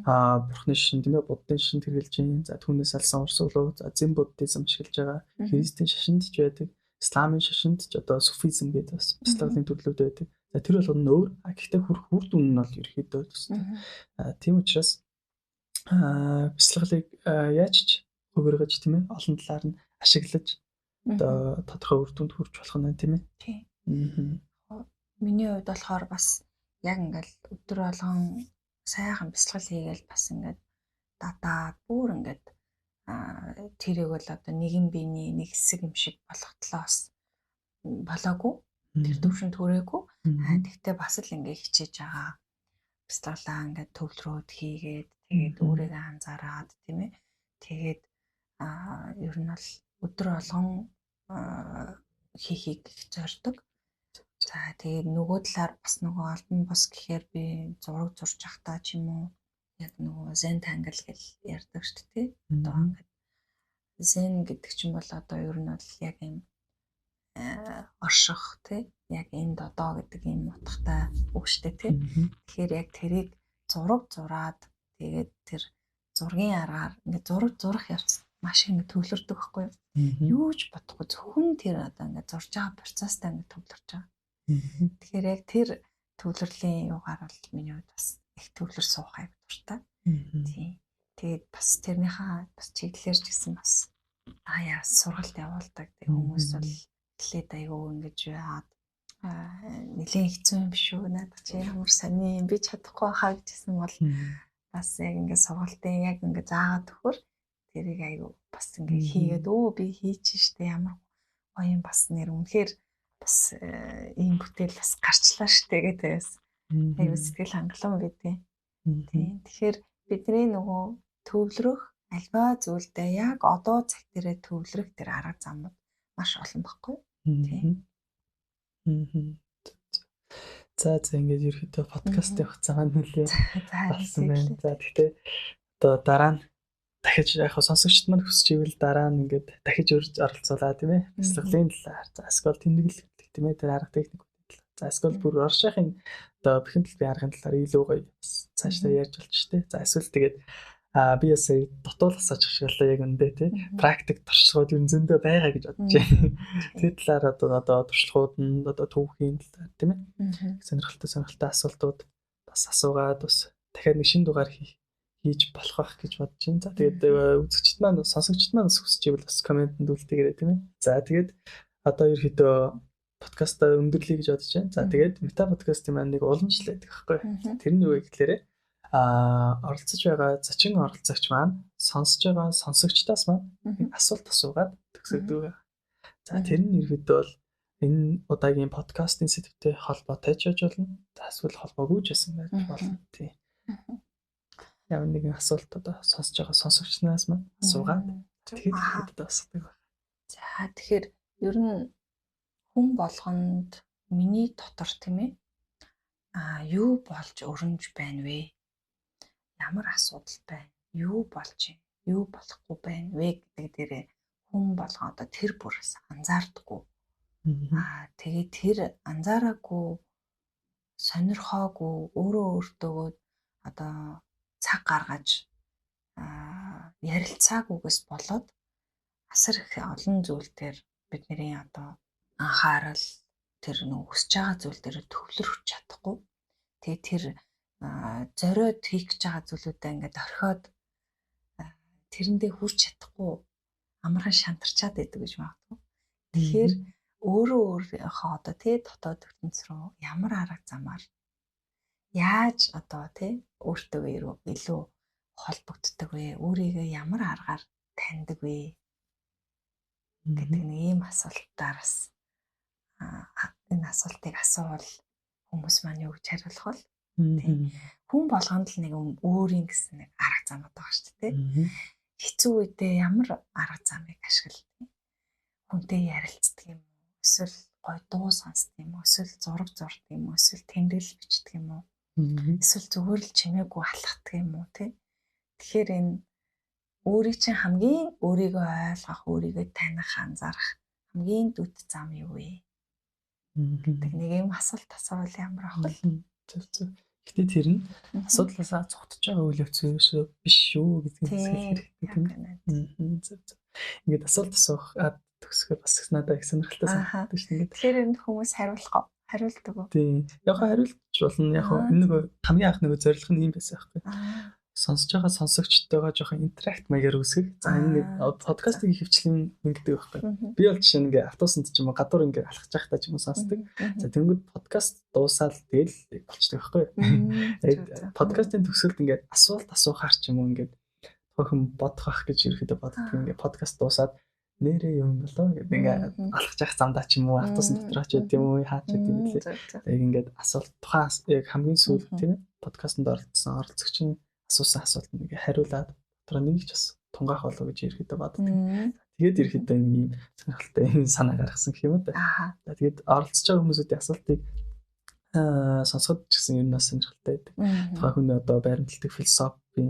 A: Бурхны шишин тийм ээ, буддын шишин хэрэгжилж байна. За түүнээс алсан урсгалуу, за зэн буддизм ашиглаж байгаа. Христийн шашинд ч байдаг. Исламын шашинд ч одоо суфизм гэдэг бас бясалгалын төрлүүд байдаг. За тэр болгоно нь өөр. Гэхдээ үр дүн нь бол ерөөхдөө төстэй. Тийм учраас бясалгалыг яаж ч хөвөргөж тийм ээ олон талаар нь ашиглаж одоо тодорхой үр дүнд хүрч болох нь тийм ээ.
B: Тийм. Миний хувьд болохоор бас яг ингээл өдөр болгон сайхан бясалгал хийгээл бас ингээд дадаад бүр ингээд тэрийг бол одоо нэгэн биений нэг хэсэг юм шиг болгохтлоо бас болоогүй. Тэр төвшөнд хүрээгүй. Тэгтээ бас л ингээд хичээж байгаа. Бясалгалаа ингээд төвлөрөөд хийгээд тэгээд өөрийгөө анзаараад тийм ээ. Тэгээд ер нь бол өдөр болгон хийхийг зорддог. За тэгээд нөгөө талаар бас нөгөө альбом бос гэхээр би зураг зурж явахдаа ч юм уу яг нөгөө зен тангл гэж ярьдаг шүү дээ. Одоо ингээд зен гэдэг чинь бол одоо ер нь бол яг юм орших тий яг энд одоо гэдэг юм утгатай үг шүү дээ тий. Тэгэхээр яг тэрийг зураг зураад тэгээд тэр зургийн аргаар ингээд зураг зурах явц маш их ингээд төвлөрдөг байхгүй юу? Юу ч бодохгүй зөвхөн тэр одоо ингээд зурж байгаа процесстай ингээд төвлөрч байгаа. Тэгэхээр яг тэр төвлөрлийн юугаар бол миний хувьд бас их төвлөр суух айг дуртай. Тийм. Тэгээд бас тэрнийхээ бас чиглэлээр ч гэсэн бас яа сургалт явуулдаг. Тэг хүмүүс бол эхлээд айгүй ингэж яад нэлээд хэцүү юм биш үү надад чи ямар сони би чадахгүй хаа гэжсэн бол бас яг ингээд сургалтын яг ингээд заагаад өгөхөр тэрийг айгүй бас ингээд хийгээд би хийчих штэ ямар гоё юм бас нэр үнэхээр бас ийм бүтээл бас гарчлаа штэ гэдээс айгүй сэтгэл хангалуун байдیں۔ Тийм тэгэхээр бидний нөгөө төвлөрөх альва зүйлдээ яг одоо цаг дээрээ төвлөрөх тэр арга замууд маш олон баггүй. Тийм.
A: За ингээд ерөөдөө подкаст явах цагаан нөлөө болсон байна. За тэгтээ одоо дараа нь дахиж яг сонсогчд маань хүсч ивэл дараа нь ингээд дахиж урьж оролцуулаа тийм ээ. Бяцлаглалын талаар. За эсвэл тэмдэглэл гэдэг тийм ээ тэр арга техникүүдийн талаар. За эсвэл бүр оршихын одоо бэхэн төлбөрийн аргын талаар илүү гоё цаашдаа ярьж болж штэ. За эсвэл тэгээд би ясаа дутуул асууж ашиглалаа яг үндэ тий. Практик туршлагууд ер нь зөндөө байгаа гэж бодож байна. Тэр талаар одоо туршлагууд нь одоо түүхийн талаар тийм ээ. Сонирхолтой асуултууд бас асуугаад бас дахиад нэг шинэ дугаар хийж болох байх гэж бодож байна. За тэгээд үзэгчд маань сонсогчд маань хүсч ивэл бас комментэнд үлдээгээрэй тийм ээ. За тэгээд одоо ерөөдөө подкастаа өндөрлөе гэж бодож байна. За тэгээд мета подкастын маань нэг уламжлал байдаг байхгүй. Тэр нь юу вэ гэхээр оролцож байгаа зочин оролцогч маань сонсож байгаа сонсогчдоос маань асуулт асуугаад төгсөгдөг. За тэр нь ерөөдөө бол энэ удаагийн подкастын сэдвтэй холбоотой ч болно. Эсвэл холбоогүй ч байсан байж болно тий. Ямар нэгэн асуулт одоо сонсож байгаа сонсогчнаас маань асуугаад тэгээд одоо асуудаг байна.
B: За тэгэхээр ер нь хүн болгонд миний дотор тийм ээ юу болж өрнөж байна вэ? Ямар асуудал байна? Юу болж байна? Юу болохгүй байна вэ гэдэг дээрээ хүн болгоо одоо тэр бүрээс анзаардаггүй. Тэгээд тэр анзаараагүй, сонирхоогүй, өөрөө өөртөө одоо цаг гаргаж ярилцаагүйгээс болоод асар их олон зүйл дээр бидний одоо анхаарал тэр нөх хүсэж байгаа зүйл дээр төвлөрөх чадахгүй. Тэгээд тэр зориод хийх гэж байгаа зүйлүүдээ ингээд орхиод тэрэндээ хүрч чадахгүй амархан шантарчаад байдаг гэж магадгүй. Тэгэхээр өөрөө өөрийнхөө одоо тий дотоод ертөнц рүү ямар арга замаар яаж одоо тий өөртөө илүү холбогддог вэ? Өөрийгөө ямар аргаар таньдаг вэ? гэдэг нэг ийм асуултаар бас энэ асуултыг асуувал хүмүүс маань юу гэж хариулах вэ? Тийм. Хүн болгонд л нэг өөрийн гэсэн нэг арга замууд байгаа шүү дээ. Хэцүү үедээ ямар арга замыг ашигладаг? Хүнтэй ярилцдаг юм уу? Эсвэл гоё дуу сонсдог юм уу? Эсвэл зураг зурдаг юм уу? Эсвэл тэмдэглэл бичдэг юм уу? Эсвэл зүгээр л чимээгүй алхдаг юм уу? Тэгэхээр энэ өөрийг чинь хамгийн өөрийгөө ойлгох, өөрийгөө таних, анзаарах хамгийн дүт зам юу вэ? Гэдэг нэг юм асуулт асуувал ямар ах вэ?
A: Зөв. Гэтэ тэр нь асуудлаасаа цогтож байгаа үйл явц биш шүү гэдэг нь хэлэх. Зөв. Ингээд асуулт асуух төгсгөө бас надад их сонирхолтой санагддаг шүү дээ.
B: Тэгэхээр энэ хүмүүс хариулдаг уу?
A: Тийм. Яг хариулж болно. Яг энэ нөгөө хамгийн анх нөгөө зорилго нь юм байсан байхгүй. Сонсож байгаа сонсогчтойгоо жоохон интеракт маягаар үсгэх. За энэ подкастын хөвчлийн ингэдэг байхгүй. Би бол жишээ нь ингээ автобусанд ч юм уу гадуур ингээ алхаж байхдаа ч юм уу сонсдог. За тэнгууд подкаст дуусаад тэгэл болчдөг байхгүй. Подкастын төгсгөлд ингээ асуулт асуухаар ч юм уу ингээ тохиом бодох ах гэж ерөөдөө боддог. Ингээ подкаст дуусаад нэрээ юм болоо гэдэг ингээ алхаж явах замдаа ч юм уу автобусын дотор ч гэдэг юм уу хаач гэдэг юм лээ. Яг ингээ асуулт тухайн яг хамгийн сүүл тийм ээ подкастт оролцсон оролцогчийн асуусан асуулт нэг хариулаад дотроо нэг ч бас тунгаах болов гэж ерөөдөө боддог. Тэгээд ерөөдөө нэг юм сонирхолтой юм санаа гаргасан гэх юм уу да. Тэгээд оролцож байгаа хүмүүсийн асуултыг сонсоход ч гэсэн ер нь сонирхолтой байдаг. Тухайн хүн одоо байрамтлагдаг философийн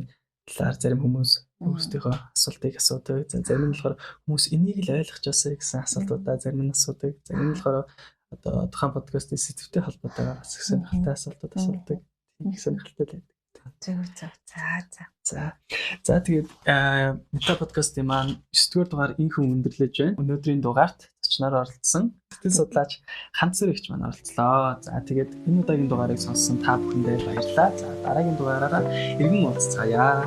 A: талаар зарим хүмүүс өөрсдийнхөө асуултыг асуудаг. Зарим нь болохоор хүмүүс энийг л ойлгож байсаа гэсэн асуултуудаа зарим нь асуудаг. Зарим нь болохоор одоо тухайн подкастын сэдвтэй холбоотой бас их сонирхолтой асуултууд асуудаг. Тийм сонирхолтой байдаг.
B: Зөв.
A: За тэгээд мета подкастын маань 9-р дугаар инхэн өндөрлөж байна. Өнөөдрийн дугаарт зочноор оролцсон сэтгэл судлаач Ханц Сэрэгч маань оролцлоо. За тэгээд энэ удаагийн дугаарыг сонссон та бүхэндээ баярлалаа. За дараагийн дугаараараа иргэн уулзцаая.